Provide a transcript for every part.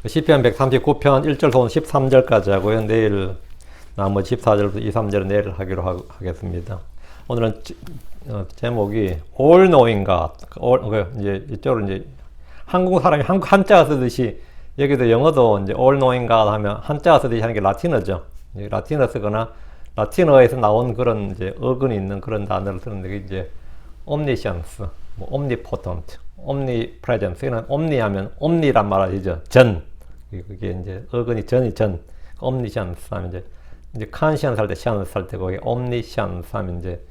시편 139편 1절부터 13절까지 하고요. 내일 나머지 14절부터 2, 3절은 내일 하기로 하겠습니다. 오늘은 제목이 All Knowing God. 이제 이쪽으로 이제 한국 사람이 한자 쓰듯이 여기도 영어도 이제 All Knowing God 하면 한자 쓰듯이 하는 게 라틴어죠. 라틴어 쓰거나 라틴어에서 나온 그런 이제 어근이 있는 그런 단어를 쓰는데 이제 Omniscience, 뭐 Omnipotent, Omnipresent. 이는 Omni 하면 Omni란 말이죠. 전. 그게 이제 어근이 전. Omniscience 하면 이제 conscience 할 때 science 할 때 거기 Omniscience 하면 이제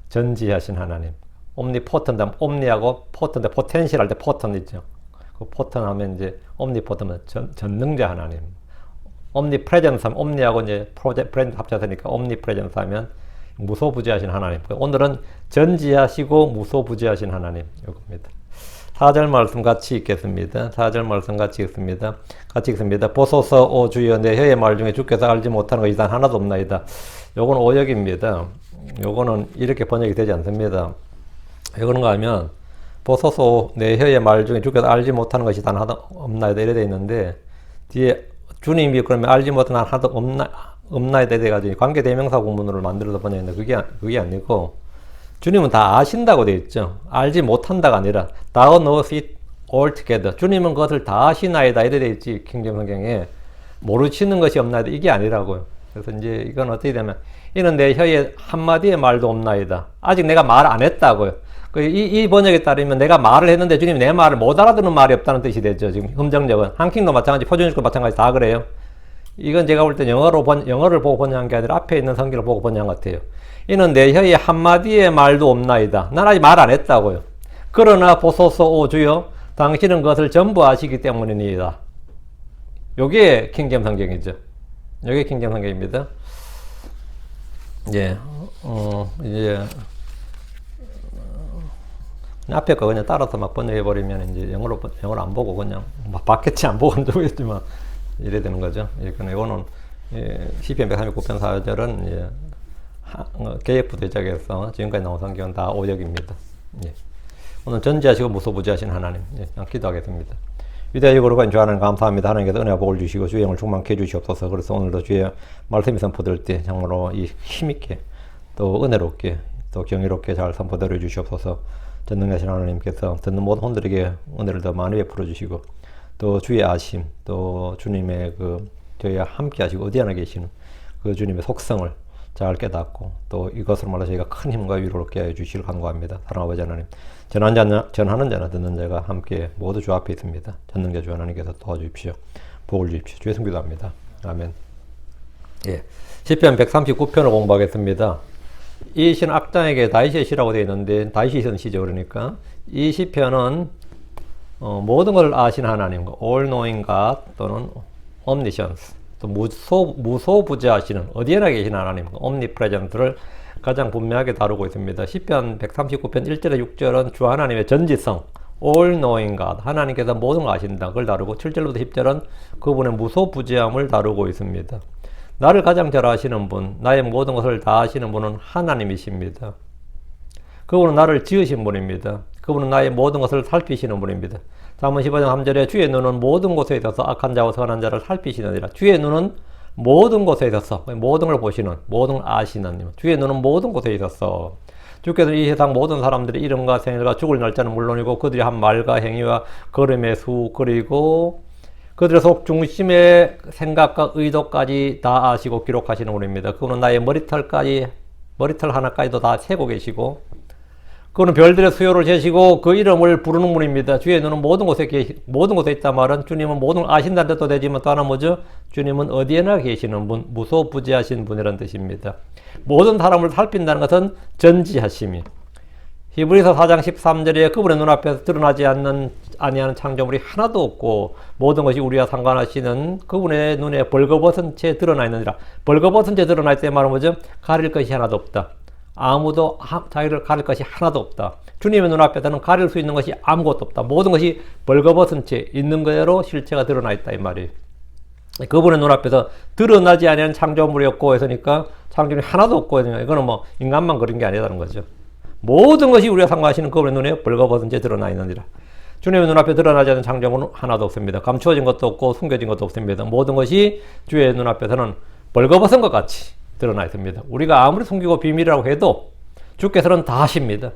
전지하신 하나님. Omnipotent 하면 Omni하고 Potent, potential 할 때 potent 있죠. 그 potent 하면 이제 Omnipotent 전능자 하나님. Omnipresence 하면 Omni하고 이제 present 합쳐서니까 Omnipresence 하면 무소부지하신 하나님. 오늘은 전지하시고 무소부지하신 하나님 이겁니다. 4절 말씀 같이 읽겠습니다. 4절 말씀 같이 읽습니다. 보소서 오 주여 내 혀의 말 중에 주께서 알지 못하는 것이 단 하나도 없나이다. 요거는 오역입니다. 요거는 이렇게 번역이 되지 않습니다. 왜 그런가 하면 보소서 내 혀의 말 중에 주께서 알지 못하는 것이 단 하나도 없나이다 이래 돼 있는데 뒤에 주님이 그러면 알지 못하는 하나도 없나이다 돼가지고 관계대명사 구문으로 만들어서 번역했는데 그게 아니고 주님은 다 아신다고 되어 있죠. 알지 못한다가 아니라 Thou knows it all together. 주님은 그것을 다 아시나이다 이래 되어 있지. 킹제임 성경에 모르시는 것이 없나이다 이게 아니라고요. 그래서 이제 이건 어떻게 되면 이는 내 혀에 한마디의 말도 없나이다. 아직 내가 말 안 했다고요. 이 번역에 따르면 내가 말을 했는데 주님이 내 말을 못 알아듣는 말이 없다는 뜻이 되죠. 지금 음정적은 한킹도 마찬가지, 표준식도 마찬가지 다 그래요. 이건 제가 볼 때 영어를 보고 번역한 게 아니라 앞에 있는 성경을 보고 번역한 것 같아요. 이는 내 혀에 한마디의 말도 없나이다. 난 아직 말 안 했다고요. 그러나 보소서 오 주여 당신은 그것을 전부 아시기 때문이니이다. 요게 킹제임 성경이죠. 요게 킹제임 성경입니다. 이제 앞에 거 그냥 따라서 막 번역해 버리면 이제 영어를 안 보고 그냥 막 바켓이 안 보고 모르겠지만 이래 되는 거죠. 이거는 시편 139편 4절은 개혁부터 시작해서 지금까지 나온 성경은 다 오역입니다. 오늘 전지하시고 무소부지하신 하나님, 기도하겠습니다. 위대하시고 거룩한 주 하나님 감사합니다. 하나님께서 은혜와 복을 주시고 주의 영을 충만케 해주시옵소서. 그래서 오늘도 주의 말씀이 선포될 때 정말로 이 힘있게 또 은혜롭게 또 경이롭게 잘 선포되어 주시옵소서. 전능하신 하나님께서 듣는 모든 혼들에게 은혜를 더 많이 베풀어 주시고 또 주의 아심 또 주님의 저희와 함께 하시고 어디 하나 계시는 그 주님의 속성을 잘 깨닫고 또 이것으로 말해 저희가 큰 힘과 위로를 얻게 해 주시길 간구합니다. 사랑하는 아버지 하나님, 전하는 자나 듣는 자가 함께 모두 주 앞에 있습니다. 전능자 주 하나님께서 도와주십시오. 복을 주십시오. 주의 성기도 합니다. 아멘. 시편 139편을 공부하겠습니다. 이 시는 악장에게 다윗의 시라고 되어 있는데 다윗이 쓴 시죠. 그러니까 이 시편은 모든 걸 아시는 하나님, All Knowing God 또는 Omniscience, 또 무소부지하시는 어디에나 계신 하나님, Omnipresent를 가장 분명하게 다루고 있습니다. 시편 139편 1절에 6절은 주 하나님의 전지성, All Knowing God, 하나님께서 모든 걸 아신다. 그걸 다루고 7절부터 10절은 그분의 무소부지함을 다루고 있습니다. 나를 가장 잘 아시는 분, 나의 모든 것을 다 아시는 분은 하나님이십니다. 그분은 나를 지으신 분입니다. 그분은 나의 모든 것을 살피시는 분입니다. 잠언 15장 3절에 주의 눈은 모든 곳에 있어서 악한 자와 선한 자를 살피시느니라. 주의 눈은 모든 곳에 있어서 모든 걸 보시는, 모든 걸 아시는, 주의 눈은 모든 곳에 있어서 주께서는 이 세상 모든 사람들의 이름과 생일과 죽을 날짜는 물론이고 그들이 한 말과 행위와 걸음의 수 그리고 그들의 속 중심의 생각과 의도까지 다 아시고 기록하시는 분입니다. 그분은 나의 머리털 하나까지도 다 세고 계시고 그분은 별들의 수요를 재시고 그 이름을 부르는 분입니다. 주의 눈은 모든 곳에 있다 말은 주님은 모든 걸 아신다는 뜻도 되지만 또 하나 뭐죠? 주님은 어디에나 계시는 분, 무소부지하신 분이라는 뜻입니다. 모든 사람을 살핀다는 것은 전지하심이. 히브리서 4장 13절에 그분의 눈앞에서 드러나지 아니하는 창조물이 하나도 없고 모든 것이 우리와 상관하시는 그분의 눈에 벌거벗은 채 드러나 있느니라. 벌거벗은 채 드러나 있을 때 말은 뭐죠? 가릴 것이 하나도 없다. 아무도 자기를 가릴 것이 하나도 없다. 주님의 눈앞에서는 가릴 수 있는 것이 아무것도 없다. 모든 것이 벌거벗은 채 있는 그대로 실체가 드러나 있다 이 말이에요. 그분의 눈앞에서 드러나지 않은 창조물이 없고 했으니까 창조물이 하나도 없고 했으니까 이거는 뭐 인간만 그런 게 아니라는 거죠. 모든 것이 우리가 상관하시는 그분의 눈에 벌거벗은 채 드러나 있느니라. 주님의 눈앞에 드러나지 않는 장점은 하나도 없습니다. 감추어진 것도 없고 숨겨진 것도 없습니다. 모든 것이 주의 눈앞에서는 벌거벗은 것 같이 드러나 있습니다. 우리가 아무리 숨기고 비밀이라고 해도 주께서는 다 아십니다.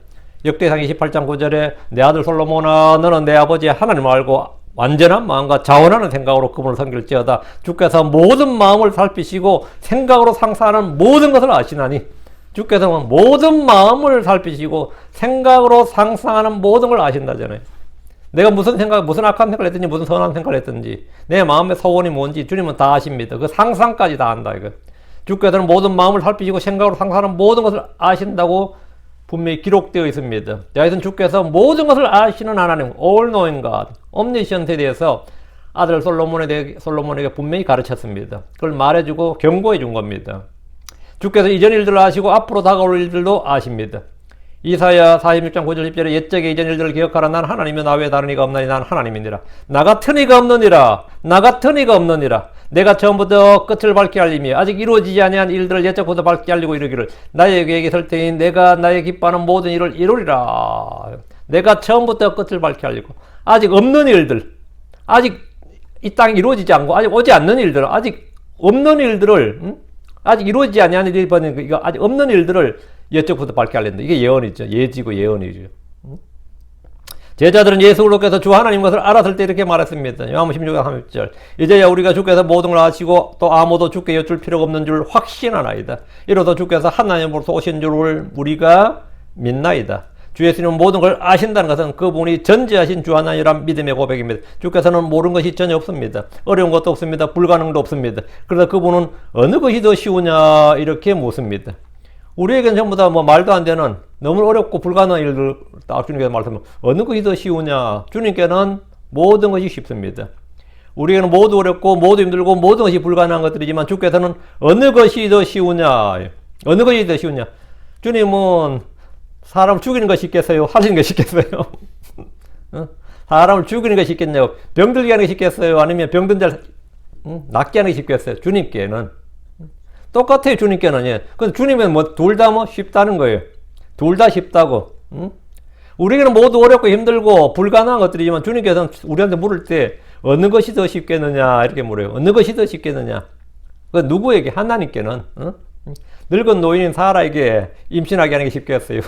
역대상 28장 9절에 내 아들 솔로몬아 너는 내 아버지 하나님을 알고 완전한 마음과 자원하는 생각으로 그분을 섬길지어다. 주께서 모든 마음을 살피시고 생각으로 상상하는 모든 것을 아시나니 주께서는 모든 마음을 살피시고 생각으로 상상하는 모든 걸 아신다잖아요. 내가 무슨 악한 생각을 했든지 무슨 선한 생각을 했든지 내 마음의 소원이 뭔지 주님은 다 아십니다. 그 상상까지 다 안다 이거. 주께서는 모든 마음을 살피시고 생각으로 상상하는 모든 것을 아신다고 분명히 기록되어 있습니다. 여하튼 주께서 모든 것을 아시는 하나님, all knowing God, omniscient에 대해서 아들 솔로몬에게 분명히 가르쳤습니다. 그걸 말해주고 경고해 준 겁니다. 주께서 이전 일들을 아시고 앞으로 다가올 일들도 아십니다. 이사야 46장 9절 10절에 옛적의 이전 일들을 기억하라. 난 하나님이며 나 외에 다른 이가 없나니 난 하나님이니라. 나 같은 이가 없느니라. 나 같은 이가 없느니라. 내가 처음부터 끝을 밝게 알리며 아직 이루어지지 아니한 일들을 옛적부터 밝게 알리고 이르기를 나의 계획이 설 때니 내가 나의 기뻐하는 모든 일을 이루리라. 내가 처음부터 끝을 밝게 알리고 아직 없는 일들, 아직 이 땅이 이루어지지 않고 아직 오지 않는 일들, 아직 없는 일들을 아직 이루어지지 아니한 일이 이거 아직 없는 일들을 옛적부터 밝게 알린다. 이게 예언이죠. 예지고 예언이죠. 제자들은 예수 그리스도께서 주 하나님 것을 알았을 때 이렇게 말했습니다. 요한복음 16장 30절. 이제야 우리가 주께서 모든 걸 아시고 또 아무도 주께 여쭐 필요가 없는 줄 확신하나이다. 이로써 주께서 하나님으로서 오신 줄을 우리가 믿나이다. 주 예수님은 모든 걸 아신다는 것은 그분이 전지하신 주 하나님이란 믿음의 고백입니다. 주께서는 모르는 것이 전혀 없습니다. 어려운 것도 없습니다. 불가능도 없습니다. 그래서 그분은 어느 것이 더 쉬우냐 이렇게 묻습니다. 우리에게는 전부 다 말도 안 되는 너무 어렵고 불가능한 일들 딱 주님께서 말씀하면 어느 것이 더 쉬우냐. 주님께는 모든 것이 쉽습니다. 우리에게는 모두 어렵고 모두 힘들고 모든 것이 불가능한 것들이지만 주께서는 어느 것이 더 쉬우냐. 어느 것이 더 쉬우냐. 주님은 사람을 죽이는 것이 쉽겠어요? 하시는 것이 쉽겠어요? 사람을 죽이는 것이 쉽겠냐고. 병들게 하는 것이 쉽겠어요? 아니면 병든 자를 낫게 하는 것이 쉽겠어요? 주님께는 똑같아요. 주님께는. 예. 근데 주님은 둘 다 쉽다는 거예요. 둘 다 쉽다고. 우리에게는 모두 어렵고 힘들고 불가능한 것들이지만 주님께서는 우리한테 물을 때 어느 것이 더 쉽겠느냐 이렇게 물어요. 어느 것이 더 쉽겠느냐. 그 누구에게? 하나님께는. 늙은 노인인 사라에게 임신하게 하는 게 쉽겠어요?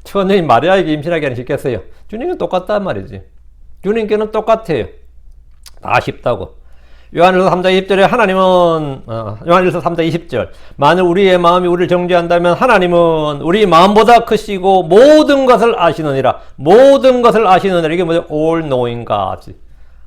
처녀인 마리아에게 임신하게 하는 게 쉽겠어요? 주님은 똑같단 말이지. 주님께는 똑같아요. 다 쉽다고. 요한일서 3장 20절에 하나님은 요한일서 3장 20절 만일 우리의 마음이 우리를 정죄한다면 하나님은 우리 마음보다 크시고 모든 것을 아시느니라. 모든 것을 아시느니라. 이게 뭐죠? all knowing God.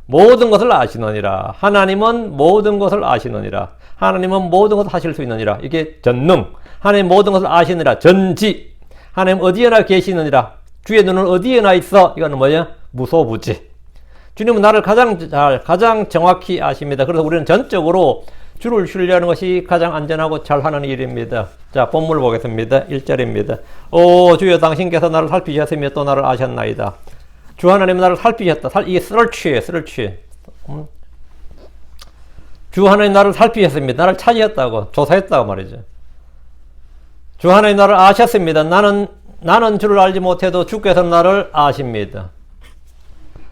모든 것을 아시느니라. 하나님은 모든 것을 아시느니라. 하나님은 모든 것을 하실 수 있느니라. 이게 전능. 하나님 모든 것을 아시느니라. 전지. 하나님 어디에나 계시느니라. 주의 눈은 어디에나 있어. 이거는 뭐냐? 무소부지. 주님은 나를 가장 정확히 아십니다. 그래서 우리는 전적으로 주를 신뢰하는 것이 가장 안전하고 잘하는 일입니다. 자, 본문을 보겠습니다. 1절입니다. 오 주여 당신께서 나를 살피셨으며 또 나를 아셨나이다. 주 하나님은 나를 살피셨다. 이게 search예요. search. 주 하나님 나를 살피셨습니다. 나를 찾으셨다고. 조사했다고 말이죠. 주 하나님 나를 아셨습니다. 나는 주를 알지 못해도 주께서 나를 아십니다.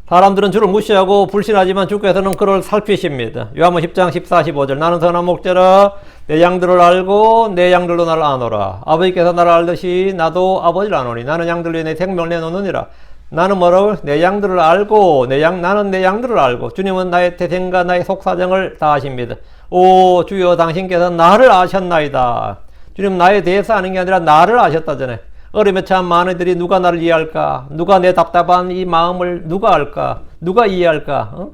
사람들은 주를 무시하고 불신하지만 주께서는 그를 살피십니다. 요한복음 10장 14, 15절 나는 선한 목자라 내 양들을 알고 내 양들도 나를 아노라. 아버지께서 나를 알듯이 나도 아버지를 아노니 나는 양들 위에 내 생명을 내놓느니라. 나는 뭐라고? 내 양들을 알고 나는 내 양들을 알고 주님은 나의 태생과 나의 속사정을 다 아십니다. 오 주여 당신께서 나를 아셨나이다. 주님 나에 대해서 아는 게 아니라 나를 아셨다잖아요. 어려움에 처한 많은 이들이 누가 나를 이해할까? 누가 내 답답한 이 마음을 누가 알까? 누가 이해할까?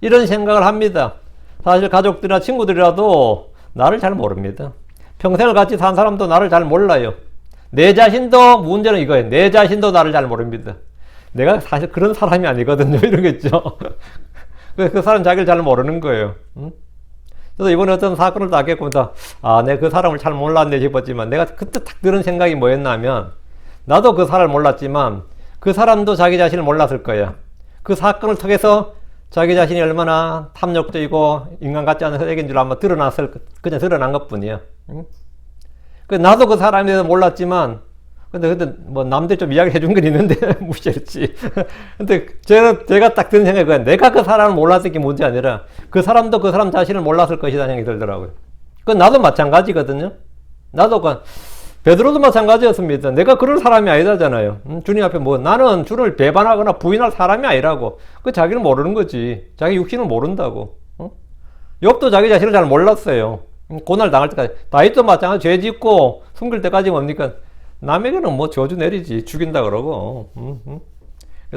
이런 생각을 합니다. 사실 가족들이나 친구들이라도 나를 잘 모릅니다. 평생을 같이 산 사람도 나를 잘 몰라요. 내 자신도 문제는 이거예요. 내 자신도 나를 잘 모릅니다. 내가 사실 그런 사람이 아니거든요. 이러겠죠. 그 사람 자기를 잘 모르는 거예요. 그래서 이번에 어떤 사건을 딱 겪으면서 내가 그 사람을 잘 몰랐네 싶었지만 내가 그때 딱 드는 생각이 뭐였냐면 나도 그 사람을 몰랐지만 그 사람도 자기 자신을 몰랐을 거야. 그 사건을 통해서 자기 자신이 얼마나 탐욕적이고 인간 같지 않은 쓰레기인 줄 아마 그냥 드러난 것 뿐이야. 나도 그 사람에 대해서 몰랐지만 근데 뭐 남들 좀 이야기 해준 건 있는데 무시했지. 근데 제가 딱 드는 생각이 그냥 내가 그 사람을 몰랐을 게 문제 아니라 그 사람도 그 사람 자신을 몰랐을 것이다 생각이 들더라고요. 그건 나도 마찬가지거든요. 나도 베드로도 마찬가지였습니다. 내가 그럴 사람이 아니다잖아요. 주님 앞에 뭐 나는 주를 배반하거나 부인할 사람이 아니라고. 그 자기는 모르는 거지. 자기 육신을 모른다고. 욥도 자기 자신을 잘 몰랐어요. 고날 당할 때까지. 다윗도 마찬가지. 죄 짓고 숨길 때까지 뭡니까? 남에게는 뭐 저주 내리지. 죽인다 그러고.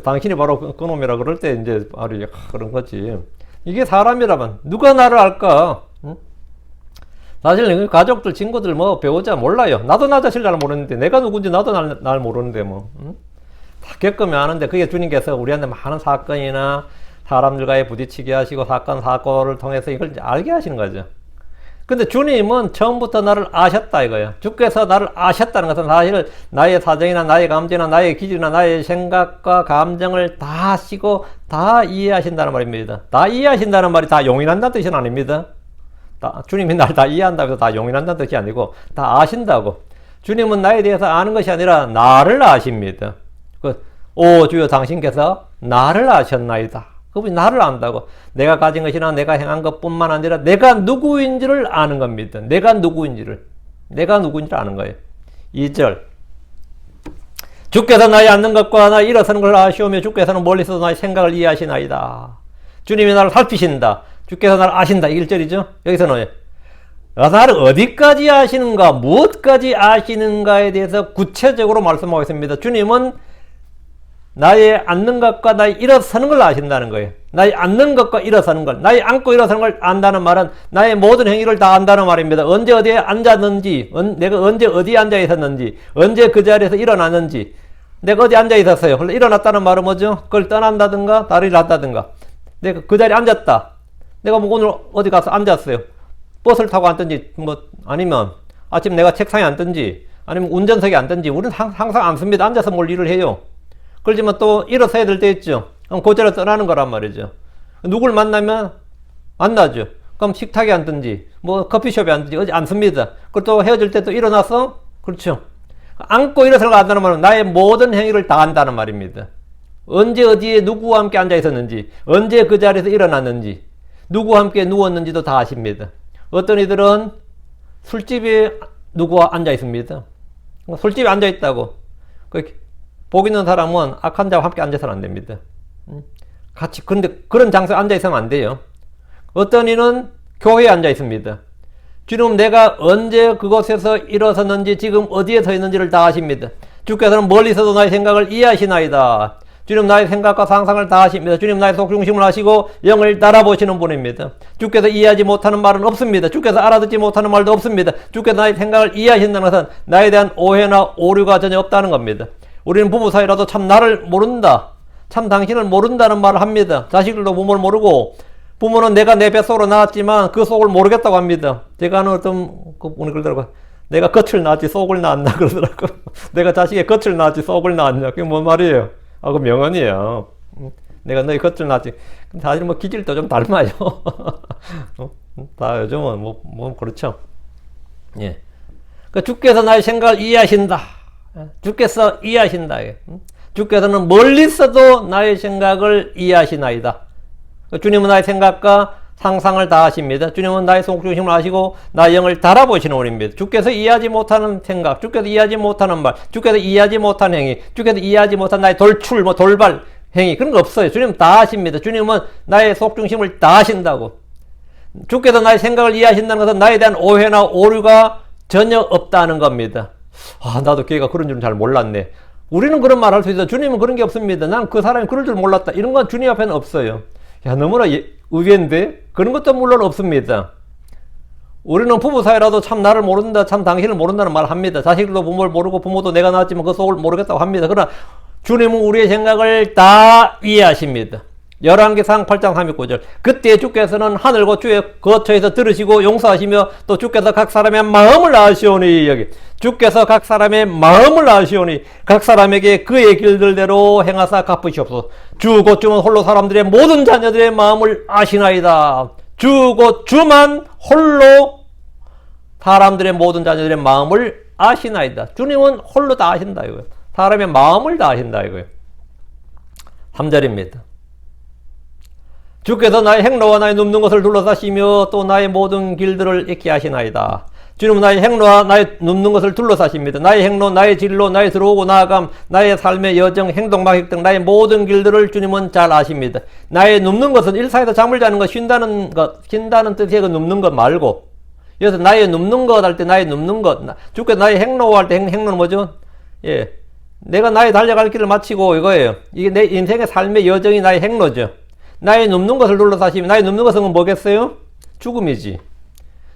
당신이 바로 그놈이라 그럴 때 이제 바로 그런 거지. 이게 사람이라면 누가 나를 알까? 사실 가족들, 친구들, 뭐 배우자 몰라요. 나도 나 자신을 잘 모르는데 내가 누군지 나도 날 모르는데 뭐 다 겪으면 아는데 그게 주님께서 우리한테 많은 사건이나 사람들과의 부딪히게 하시고 사건을 통해서 이걸 알게 하시는 거죠. 근데 주님은 처음부터 나를 아셨다 이거예요. 주께서 나를 아셨다는 것은 사실 나의 사정이나 나의 감정이나 나의 기질이나 나의 생각과 감정을 다 아시고 다 이해하신다는 말입니다. 다 이해하신다는 말이 다 용인한다는 뜻은 아닙니다. 주님이 날 다 이해한다고 해서 다 용인한다는 뜻이 아니고 다 아신다고. 주님은 나에 대해서 아는 것이 아니라 나를 아십니다. 오 주여 당신께서 나를 아셨나이다. 그분이 나를 안다고. 내가 가진 것이나 내가 행한 것뿐만 아니라 내가 누구인지를 아는 겁니다. 내가 누구인지를 아는 거예요. 2절 주께서 나의 앉는 것과 나의 일어서는 걸 아시오며 주께서는 멀리서도 나의 생각을 이해하시나이다. 주님이 나를 살피신다. 주께서 나를 아신다. 1절이죠. 여기서는 나를 어디까지 아시는가, 무엇까지 아시는가에 대해서 구체적으로 말씀하고 있습니다. 주님은 나의 앉는 것과 나의 일어서는 걸 아신다는 거예요. 나의 앉는 것과 일어서는 걸, 나의 앉고 일어서는 걸 안다는 말은 나의 모든 행위를 다 안다는 말입니다. 언제 어디에 앉았는지, 내가 언제 어디에 앉아 있었는지, 언제 그 자리에서 일어났는지, 내가 어디 앉아 있었어요. 일어났다는 말은 뭐죠? 그걸 떠난다든가 다리를 놨다든가, 내가 그 자리에 앉았다. 내가 뭐 오늘 어디 가서 앉았어요. 버스를 타고 앉든지, 뭐 아니면 아침 내가 책상에 앉든지, 아니면 운전석에 앉든지, 우리는 항상 앉습니다. 앉아서 뭘 일을 해요. 그렇지만 또 일어서야 될 때 있죠. 그럼 그 자리를 떠나는 거란 말이죠. 누굴 만나면 만나죠. 그럼 식탁에 앉든지 뭐 커피숍에 앉든지 어디 앉습니다. 그리고 또 헤어질 때 또 일어나서 그렇죠. 앉고 일어서는 거 안다는 말은 나의 모든 행위를 다 한다는 말입니다. 언제 어디에 누구와 함께 앉아 있었는지, 언제 그 자리에서 일어났는지, 누구와 함께 누웠는지도 다 아십니다. 어떤 이들은 술집에 누구와 앉아 있습니다. 술집에 앉아 있다고 복 있는 사람은 악한 자와 함께 앉아서는 안 됩니다. 같이, 그런데 그런 장소에 앉아 있으면 안 돼요. 어떤 이는 교회에 앉아 있습니다. 주님 내가 언제 그곳에서 일어섰는지, 지금 어디에 서 있는지를 다 아십니다. 주께서는 멀리서도 나의 생각을 이해하시나이다. 주님 나의 생각과 상상을 다 아십니다. 주님 나의 속중심을 아시고 영을 달아보시는 분입니다. 주께서 이해하지 못하는 말은 없습니다. 주께서 알아듣지 못하는 말도 없습니다. 주께서 나의 생각을 이해하신다는 것은 나에 대한 오해나 오류가 전혀 없다는 겁니다. 우리는 부부 사이라도 참 나를 모른다, 참 당신을 모른다는 말을 합니다. 자식들도 부모를 모르고, 부모는 내가 내 뱃속으로 낳았지만 그 속을 모르겠다고 합니다. 제가 아는 어떤 분이 그러더라고요. 내가 겉을 낳았지 속을 낳았나 그러더라고요. 내가 자식의 겉을 낳았지 속을 낳았냐. 그게 뭔 말이에요? 그 명언이에요. 내가 너희 겉을 낳았지. 사실 뭐 기질도 좀 닮아요. 다 요즘은 뭐 그렇죠. 예. 주께서 나의 생각을 이해하신다. 주께서 이해하신다. 주께서는 멀리서도 나의 생각을 이해하시나이다. 주님은 나의 생각과 상상을 다 아십니다. 주님은 나의 속중심을 아시고 나의 영을 달아보시는 분입니다. 주께서 이해하지 못하는 생각, 주께서 이해하지 못하는 말, 주께서 이해하지 못하는 행위, 주께서 이해하지 못한 나의 돌출, 돌발 행위, 그런 거 없어요. 주님은 다 아십니다. 주님은 나의 속중심을 다 아신다고. 주께서 나의 생각을 이해하신다는 것은 나에 대한 오해나 오류가 전혀 없다는 겁니다. 나도 걔가 그런 줄은 잘 몰랐네. 우리는 그런 말 할 수 있어. 주님은 그런 게 없습니다. 난 그 사람이 그럴 줄 몰랐다. 이런 건 주님 앞에는 없어요. 야, 너무나 의외인데? 그런 것도 물론 없습니다. 우리는 부부 사이라도 참 나를 모른다, 참 당신을 모른다는 말을 합니다. 자식들도 부모를 모르고 부모도 내가 낳았지만 그 속을 모르겠다고 합니다. 그러나 주님은 우리의 생각을 다 이해하십니다. 열왕기상 8장 39절. 그때 주께서는 하늘과 주의 거처에서 들으시고 용서하시며 또 주께서 각 사람의 마음을 아시오니, 여기 주께서 각 사람의 마음을 아시오니 각 사람에게 그의 길들대로 행하사 갚으시옵소서. 주 곧 주는 홀로 사람들의 모든 자녀들의 마음을 아시나이다. 주 곧 주만 홀로 사람들의 모든 자녀들의 마음을 아시나이다. 주님은 홀로 다 아신다 이거예요. 사람의 마음을 다 아신다 이거예요. 3절입니다. 주께서 나의 행로와 나의 눕는 것을 둘러싸시며 또 나의 모든 길들을 익히 하시나이다. 주님은 나의 행로와 나의 눕는 것을 둘러싸십니다. 나의 행로, 나의 진로, 나의 들어오고 나아감, 나의 삶의 여정, 행동, 방식 등 나의 모든 길들을 주님은 잘 아십니다. 나의 눕는 것은 일상에서 잠을 자는 것, 쉰다는 뜻의 그 눕는 것 말고, 여기서 나의 눕는 것 할 때 나의 눕는 것, 주께서 나의 행로 할 때 행로는 뭐죠? 예. 내가 나의 달려갈 길을 마치고 이거예요. 이게 내 인생의 삶의 여정이 나의 행로죠. 나의 눕는 것을 둘러싸시면 나의 눕는 것은 뭐겠어요? 죽음이지.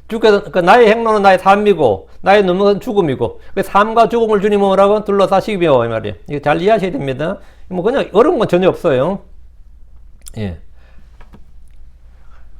주께서 나의 행로는 나의 삶이고 나의 눕는 것은 죽음이고 그 삶과 죽음을 주님은 뭐라고 둘러싸시며 이 말이에요. 이거 잘 이해하셔야 됩니다. 뭐 그냥 어려운 건 전혀 없어요. 예.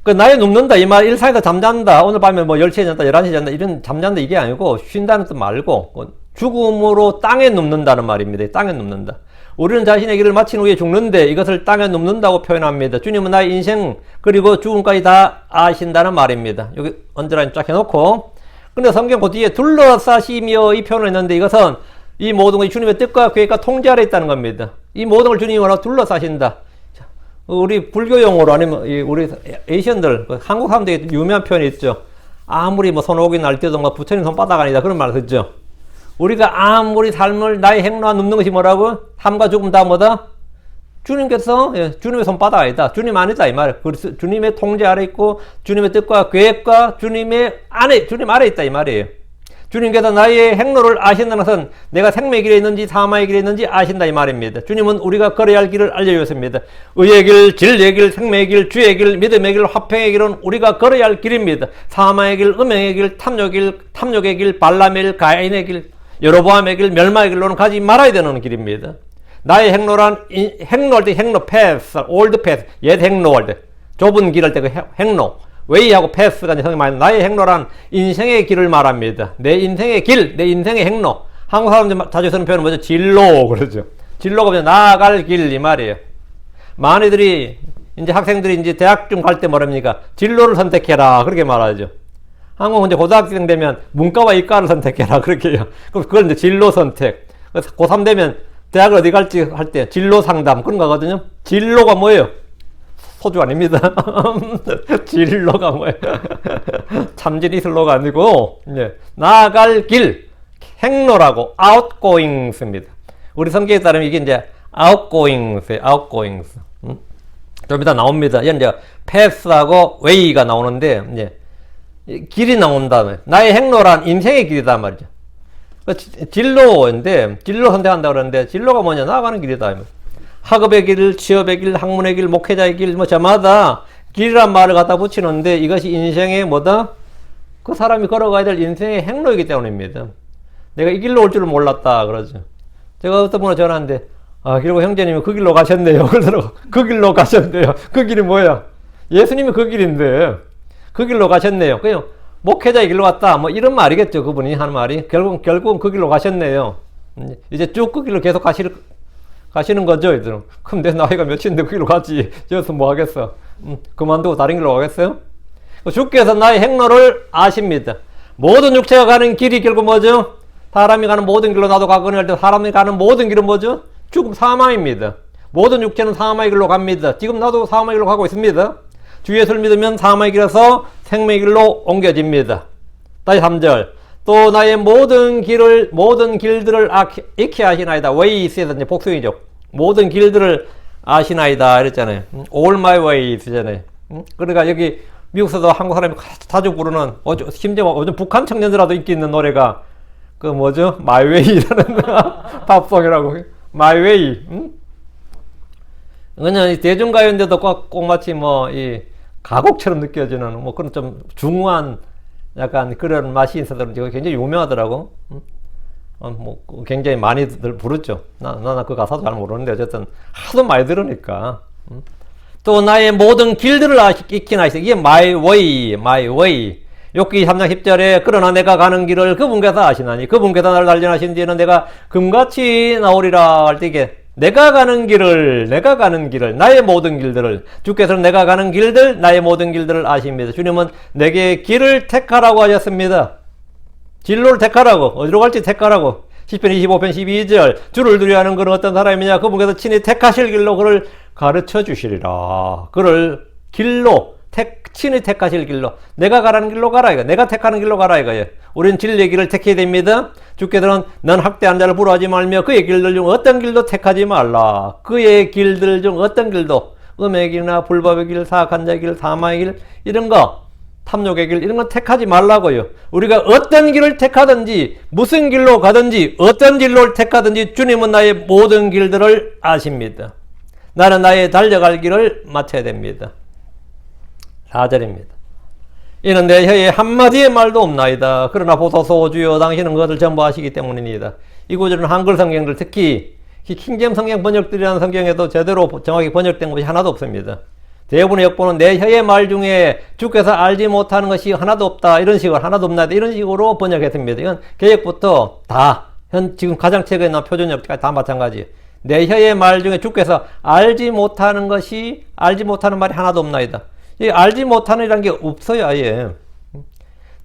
그 나의 눕는다 이 말 일상에서 잠잔다 오늘 밤에 뭐 10시에 잔다 11시에 잔다 이런 잠잔다 이게 아니고 쉰다는 뜻 말고 죽음으로 땅에 눕는다는 말입니다. 땅에 눕는다. 우리는 자신의 길을 마친 후에 죽는데 이것을 땅에 눕는다고 표현합니다. 주님은 나의 인생 그리고 죽음까지 다 아신다는 말입니다. 여기 언더라인 쫙 해놓고 근데 성경 그 뒤에 둘러싸시며 이 표현을 했는데 이것은 이 모든 것이 주님의 뜻과 계획과 통제 아래 있다는 겁니다. 이 모든 걸 주님이 뭐라고 둘러싸신다. 우리 불교 용어로 아니면 우리 에이시언들 한국 사람들이 유명한 표현이 있죠. 아무리 뭐 손오공이 날뛰어도 부처님 손바닥 아니다 그런 말 듣죠. 우리가 아무리 삶을 나의 행로와 눕는 것이 뭐라고? 삶과 죽음 다 뭐다? 주님께서 주님의 손바닥 아니다. 주님 아니다 이 말. 그래서 주님의 통제 아래 있고 주님의 뜻과 계획과 주님 아래 있다 이 말이에요. 주님께서 나의 행로를 아신다는 것은 내가 생명의 길에 있는지 사망의 길에 있는지 아신다 이 말입니다. 주님은 우리가 걸어야 할 길을 알려주셨습니다. 의의 길, 진리의 길, 생명의 길, 주의 길, 믿음의 길, 화평의 길은 우리가 걸어야 할 길입니다. 사망의 길, 음행의 길, 탐욕의 길, 발람의 길, 가인의 길, 여로보암의 길, 멸망의 길로는 가지 말아야 되는 길입니다. 나의 행로란 행로할 때 행로 패스, 올드 패스, 옛 행로할 때 좁은 길할 때 그 행로 웨이하고 패스가 성경에 많이 나의 행로란 인생의 길을 말합니다. 내 인생의 길, 내 인생의 행로. 한국 사람들 자주 쓰는 표현은 뭐죠? 진로 그러죠. 진로가 뭐죠? 나아갈 길 이 말이에요. 많이들이 이제 학생들이 이제 대학쯤 갈 때 뭐랍니까? 진로를 선택해라 그렇게 말하죠. 한국은 이제 고등학생 되면 문과와 이과를 선택해라 그렇게 해요. 그럼 그걸 이제 진로 선택. 그래서 고3 되면 대학을 어디 갈지 할 때 진로 상담 그런 거거든요. 진로가 뭐예요? 소주 아닙니다. 진로가 뭐예요? 참진 이슬로가 아니고 나아갈 길 행로라고 outgoings입니다. 우리 성경에 따르면 이게 이제 outgoings. 좀 이따 나옵니다. 이제 패스하고 웨이가 나오는데 이제 길이 나온다. 나의 행로란 인생의 길이다 말이죠. 진로인데 진로 선택한다 그러는데 진로가 뭐냐? 나아가는 길이다. 학업의 길, 취업의 길, 학문의 길, 목회자의 길, 뭐 저마다 길이란 말을 갖다 붙이는데 이것이 인생의 뭐다? 그 사람이 걸어가야 될 인생의 행로이기 때문입니다. 내가 이 길로 올 줄을 몰랐다 그러죠. 제가 어떤 분을 전화하는데 그리고 형제님이 그 길로 가셨네요. 그러더라고. 그 길로 가셨네요. 그 길이 뭐야? 예수님이 그 길인데 그 길로 가셨네요. 그냥 목회자의 길로 갔다. 뭐 이런 말이겠죠. 그분이 하는 말이. 결국은 그 길로 가셨네요. 이제 쭉 그 길로 계속 가시는 거죠. 이들은. 그럼 내 나이가 몇인데 그 길로 가지. 여기서 뭐 하겠어. 그만두고 다른 길로 가겠어요? 주께서 나의 행로를 아십니다. 모든 육체가 가는 길이 결국 뭐죠? 사람이 가는 모든 길로 나도 가거니 할 때 사람이 가는 모든 길은 뭐죠? 죽음, 사망입니다. 모든 육체는 사망의 길로 갑니다. 지금 나도 사망의 길로 가고 있습니다. 주 예수를 믿으면 사망의 길에서 생명의 길로 옮겨집니다. 다시 3절. 또 나의 모든 길들을 익히 아시나이다. ways에서 이제 복수이죠. 모든 길들을 아시나이다. 이랬잖아요. all my ways잖아요. 그러니까 여기 미국에서도 한국 사람이 자주 부르는, 심지어 요즘 북한 청년들하고 인기 있는 노래가 그 뭐죠? my way라는 팝송이라고. my way. 그냥 대중가요인데도 꼭 마치 뭐 이 가곡처럼 느껴지는 뭐 그런 좀 중후한 약간 그런 맛이 있어서 굉장히 유명하더라고. 뭐 굉장히 많이들 부르죠. 나 그 가사도 잘 모르는데 어쨌든 하도 많이 들으니까. 또 나의 모든 길들을 익히 아시다. 이게 my way. 욥기 3장 10절에 그러나 내가 가는 길을 그분께서 아시나니 그분께서 나를 단련하신 뒤에는 내가 금같이 나오리라 할 때 이게 내가 가는 길을 나의 모든 길들을 주께서는 내가 가는 길들 나의 모든 길들을 아십니다. 주님은 내게 길을 택하라고 하셨습니다. 진로를 택하라고. 어디로 갈지 택하라고. 시편 25편 12절 주를 두려워하는 그는 어떤 사람이냐 그분께서 친히 택하실 길로 그를 가르쳐 주시리라. 그를 길로 친히 택하실 길로 내가 가라는 길로 가라 이거. 내가 택하는 길로 가라 이거예요. 우리는 진리의 길을 택해야 됩니다. 주께서는 넌 학대한 자를 부러워하지 말며 그의 길들 중 어떤 길도 택하지 말라. 그의 길들 중 어떤 길도 음의 길이나 불법의 길, 사악한 자의 길, 사마의 길 이런 거 탐욕의 길 이런 건 택하지 말라고요. 우리가 어떤 길을 택하든지 무슨 길로 가든지 어떤 길로 택하든지 주님은 나의 모든 길들을 아십니다. 나는 나의 달려갈 길을 맞춰야 됩니다. 4절입니다. 이는 내 혀에 한마디의 말도 없나이다. 그러나 보소서 주여 당신은 그것을 전부 아시기 때문입니다. 이 구절은 한글 성경들 특히 킹제임 성경 번역들이라는 성경에도 제대로 정확히 번역된 것이 하나도 없습니다. 대부분의 역본은 내 혀의 말 중에 주께서 알지 못하는 것이 하나도 없다. 이런 식으로 하나도 없나이다. 이런 식으로 번역했습니다. 이건 개역부터 다 지금 가장 최근에 나온 표준역까지 다 마찬가지예요. 내 혀의 말 중에 주께서 알지 못하는 말이 하나도 없나이다. 이 알지 못하는이라는 게 없어요, 아예.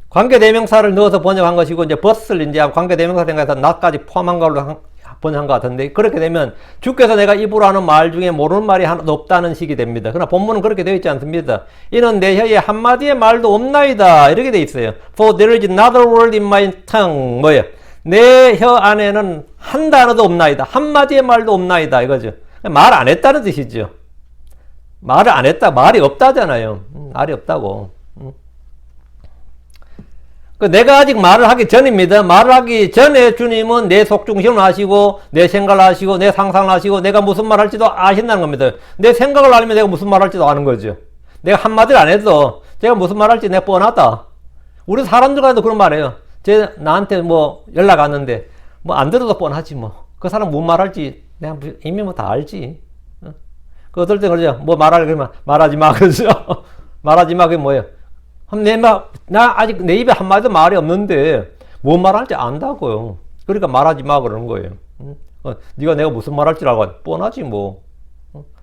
관계대명사를 넣어서 번역한 것이고, 이제 벗을 이제 관계대명사 생각해서 나까지 포함한 걸로 번역한 것 같은데, 그렇게 되면 주께서 내가 입으로 하는 말 중에 모르는 말이 하나도 없다는 식이 됩니다. 그러나 본문은 그렇게 되어 있지 않습니다. 이는 내 혀에 한마디의 말도 없나이다. 이렇게 되어 있어요. For there is another word in my tongue. 뭐예요? 내 혀 안에는 한 단어도 없나이다. 한마디의 말도 없나이다. 이거죠. 말 안 했다는 뜻이죠. 말을 안 했다. 말이 없다잖아요. 말이 없다고. 내가 아직 말을 하기 전입니다. 말을 하기 전에 주님은 내 속중심을 아시고 내 생각을 아시고 내 상상을 아시고 내가 무슨 말 할지도 아신다는 겁니다. 내 생각을 알면 내가 무슨 말 할지도 아는 거죠. 내가 한마디를 안 해도 제가 무슨 말 할지 내가 뻔하다. 우리 사람들 간에도 그런 말이에요. 나한테 뭐 연락 왔는데 뭐 안 들어도 뻔하지 뭐. 그 사람 무슨 말 할지 내가 이미 뭐 다 알지. 그 어떨 때 그러죠. 뭐 말하려 그러면 말하지 마 그러죠. 말하지 마 그게 뭐예요? 나 아직 내 입에 한마디도 말이 없는데 뭔 말할지 안다고요. 그러니까 말하지 마 그러는 거예요. 네가 내가 무슨 말할지 알고 뻔하지 뭐.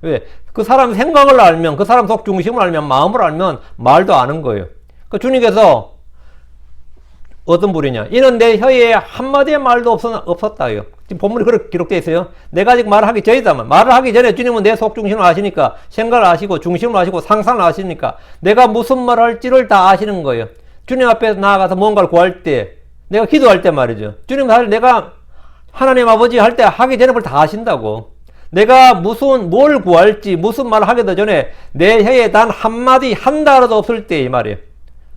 왜? 그 사람 생각을 알면 그 사람 속 중심을 알면 마음을 알면 말도 아는 거예요. 그 주님께서 어떤 분이냐? 이는 내 혀에 한마디의 말도 없었다요. 지금 본문이 그렇게 기록되어 있어요. 내가 아직 말을 하기 전이다만 말을 하기 전에 주님은 내 속 중심을 아시니까 생각을 아시고 중심을 아시고 상상을 아시니까 내가 무슨 말을 할지를 다 아시는 거예요. 주님 앞에서 나아가서 뭔가를 구할 때 내가 기도할 때 말이죠. 주님 사실 내가 하나님 아버지 할 때 하기 전에 그걸 다 아신다고. 내가 뭘 구할지 무슨 말을 하기도 전에 내 혀에 단 한마디 한 단어도 없을 때 이 말이에요.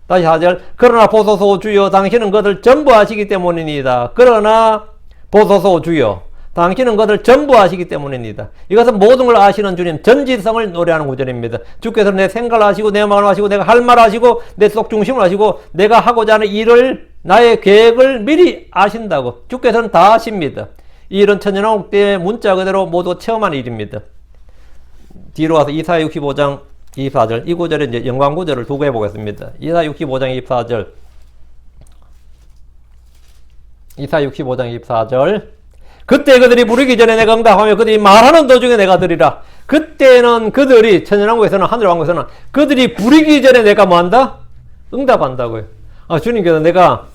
다시 4절. 그러나 보소서 주여 당신은 그것을 전부 아시기 때문입니다. 그러나 보소서 주여 당신은 그것을 전부 아시기 때문입니다. 이것은 모든 걸 아시는 주님 전지성을 노래하는 구절입니다. 주께서는 내 생각을 아시고 내 마음을 아시고 내가 할 말을 아시고 내 속 중심을 아시고 내가 하고자 하는 일을 나의 계획을 미리 아신다고. 주께서는 다 아십니다. 이 일은 천년왕국 때의 문자 그대로 모두 체험한 일입니다. 뒤로 가서 이사야 65장 24절 이 구절에 이제 연관 구절을 두고 해보겠습니다. 이사야 65장 24절 이사야 65장 24절 그때 그들이 부르기 전에 내가 응답하며 그들이 말하는 도중에 내가 들으리라. 그때는 그들이 천년왕국에서는 하늘왕국에서는 그들이 부르기 전에 내가 뭐한다? 응답한다고요. 주님께서 내가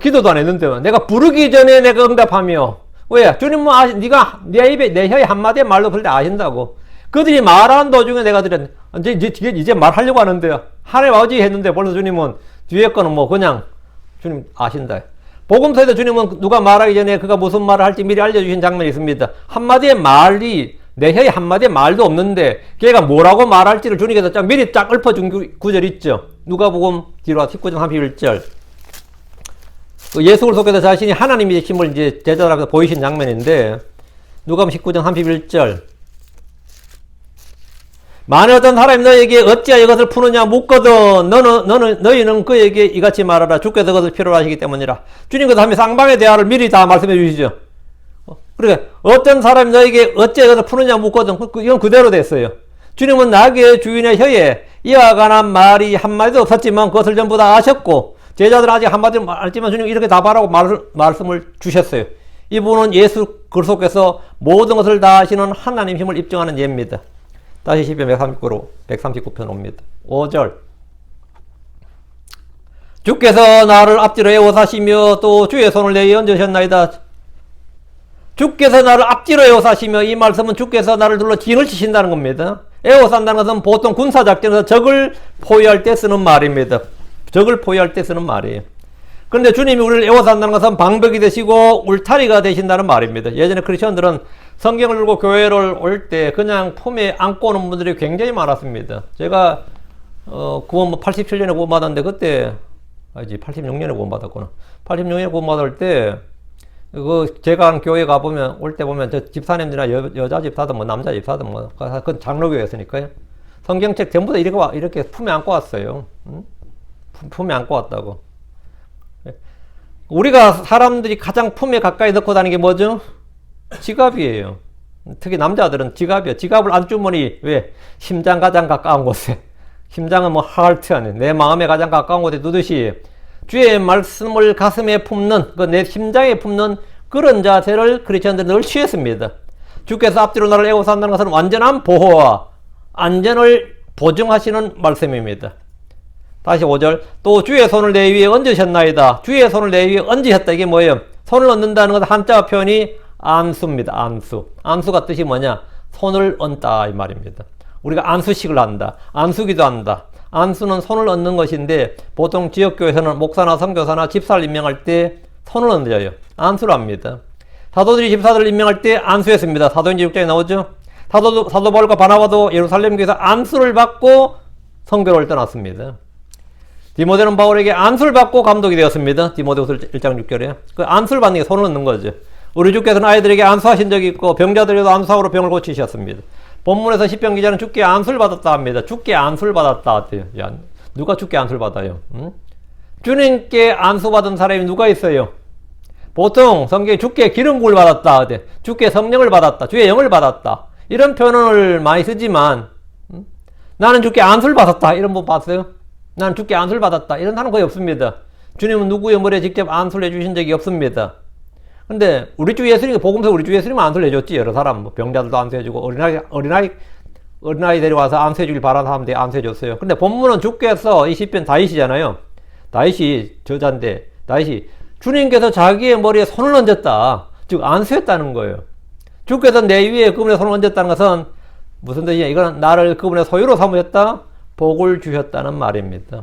기도도 안 했는데 내가 부르기 전에 내가 응답하며 왜? 주님은 네가 내 입에 내 혀에 한마디의 말도 없을 때 아신다고. 그들이 말하는 도중에 내가 들었는데 이제 말하려고 하는데요. 하나님 아버지 했는데 벌써 주님은 뒤에 거는 뭐 그냥 주님 아신다. 복음서에도 주님은 누가 말하기 전에 그가 무슨 말을 할지 미리 알려주신 장면이 있습니다. 한마디의 말이 내 혀에 한마디의 말도 없는데 걔가 뭐라고 말할지를 주님께서 미리 쫙 읊어준 구절 있죠. 누가복음 뒤로 19장 31절 예수 그리스도께서 자신이 하나님이심을 이제 제자들한테 보이신 장면인데 누가복음 19장 31절 만일 어떤 사람이 너에게 어찌하여 이것을 푸느냐 묻거든 너희는 그에게 이같이 말하라. 주께서 그것을 필요로 하시기 때문이라. 주님께서 하면 쌍방의 대화를 미리 다 말씀해 주시죠. 그러니까 어떤 사람이 너에게 어찌하여 이것을 푸느냐 묻거든 이건 그대로 됐어요. 주님은 나귀의 주인의 혀에 이와 관한 말이 한마디도 없었지만 그것을 전부 다 아셨고 제자들은 아직 한마디도 알지만 주님 이렇게 답하라고 말씀을 주셨어요. 이분은 예수 그리스도께서 모든 것을 다 아시는 하나님 힘을 입증하는 예입니다. 다시 시편 139편 옵니다. 5절 주께서 나를 앞뒤로 에워사시며 또 주의 손을 내게 얹으셨나이다. 주께서 나를 앞뒤로 에워사시며, 이 말씀은 주께서 나를 둘러 진을 치신다는 겁니다. 에워싼다는 것은 보통 군사작전에서 적을 포위할 때 쓰는 말입니다. 적을 포위할 때 쓰는 말이에요. 그런데 주님이 우리를 에워싼다는 것은 방벽이 되시고 울타리가 되신다는 말입니다. 예전에 크리스천들은 성경을 들고 교회를 올 때 그냥 품에 안고 오는 분들이 굉장히 많았습니다. 제가 구원 87년에 구원받았는데, 그때 86년에 구원받았구나. 86년에 구원받을 때 제가 한 교회 가보면, 올 때 보면 저 집사님들이나 여자 집사든 뭐 남자 집사든 뭐 그건 장로교였으니까요. 성경책 전부 다 이렇게 품에 안고 왔어요. 응? 품에 안고 왔다고. 우리가 사람들이 가장 품에 가까이 넣고 다니는 게 뭐죠? 지갑이에요. 특히 남자들은 지갑이에요. 지갑을 안주머니, 왜? 심장 가장 가까운 곳에. 심장은 뭐 하트 안에, 내 마음에 가장 가까운 곳에 두듯이 주의 말씀을 가슴에 품는, 내 심장에 품는 그런 자세를 크리스천들은 늘 취했습니다. 주께서 앞뒤로 나를 에워싼다는 것은 완전한 보호와 안전을 보증하시는 말씀입니다. 다시 5절. 또 주의 손을 내 위에 얹으셨나이다. 주의 손을 내 위에 얹으셨다. 이게 뭐예요? 손을 얹는다는 것은 한자 표현이 안수입니다. 안수. 안수가 뜻이 뭐냐? 손을 얹다 이 말입니다. 우리가 안수식을 한다. 안수기도 한다. 안수는 손을 얹는 것인데, 보통 지역교회에서는 목사나 선교사나 집사를 임명할 때 손을 얹어요. 안수를 합니다. 사도들이 집사들을 임명할 때 안수했습니다. 사도행전 6장에 나오죠. 사도 바울과 바나바도 예루살렘 교회에서 안수를 받고 선교를 떠났습니다. 디모데는 바울에게 안수를 받고 감독이 되었습니다. 디모데후서 1장 6절에. 그 안수를 받는 게 손을 얹는 거죠. 우리 주께서는 아이들에게 안수하신 적이 있고 병자들에게도 안수하고 병을 고치셨습니다. 본문에서 시편 기자는 주께 안수를 받았다 합니다. 주께 안수를 받았다 하대요. 야, 누가 주께 안수를 받아요? 응? 주님께 안수받은 사람이 누가 있어요? 보통 성경에 주께 기름 부을 받았다 하대. 주께 성령을 받았다. 주의 영을 받았다. 이런 표현을 많이 쓰지만, 나는 주께 안수를 받았다. 이런 분 봤어요? 나는 주께 안수를 받았다. 이런 사람 거의 없습니다. 주님은 누구의 머리에 직접 안수를 해주신 적이 없습니다. 근데 우리 주 예수님, 복음서 우리 주 예수님은 안수를 해줬지. 여러 사람, 뭐 병자들도 안수해주고, 어린아이 데려와서 안수해주길 바라는 사람들이 안수해줬어요. 근데 본문은 주께서, 이 시편 다윗이잖아요. 다윗이 저자인데, 다윗이 주님께서 자기의 머리에 손을 얹었다. 즉, 안수했다는 거예요. 주께서 내 위에 그분의 손을 얹었다는 것은 무슨 뜻이냐? 이건 나를 그분의 소유로 삼으셨다. 복을 주셨다는 말입니다.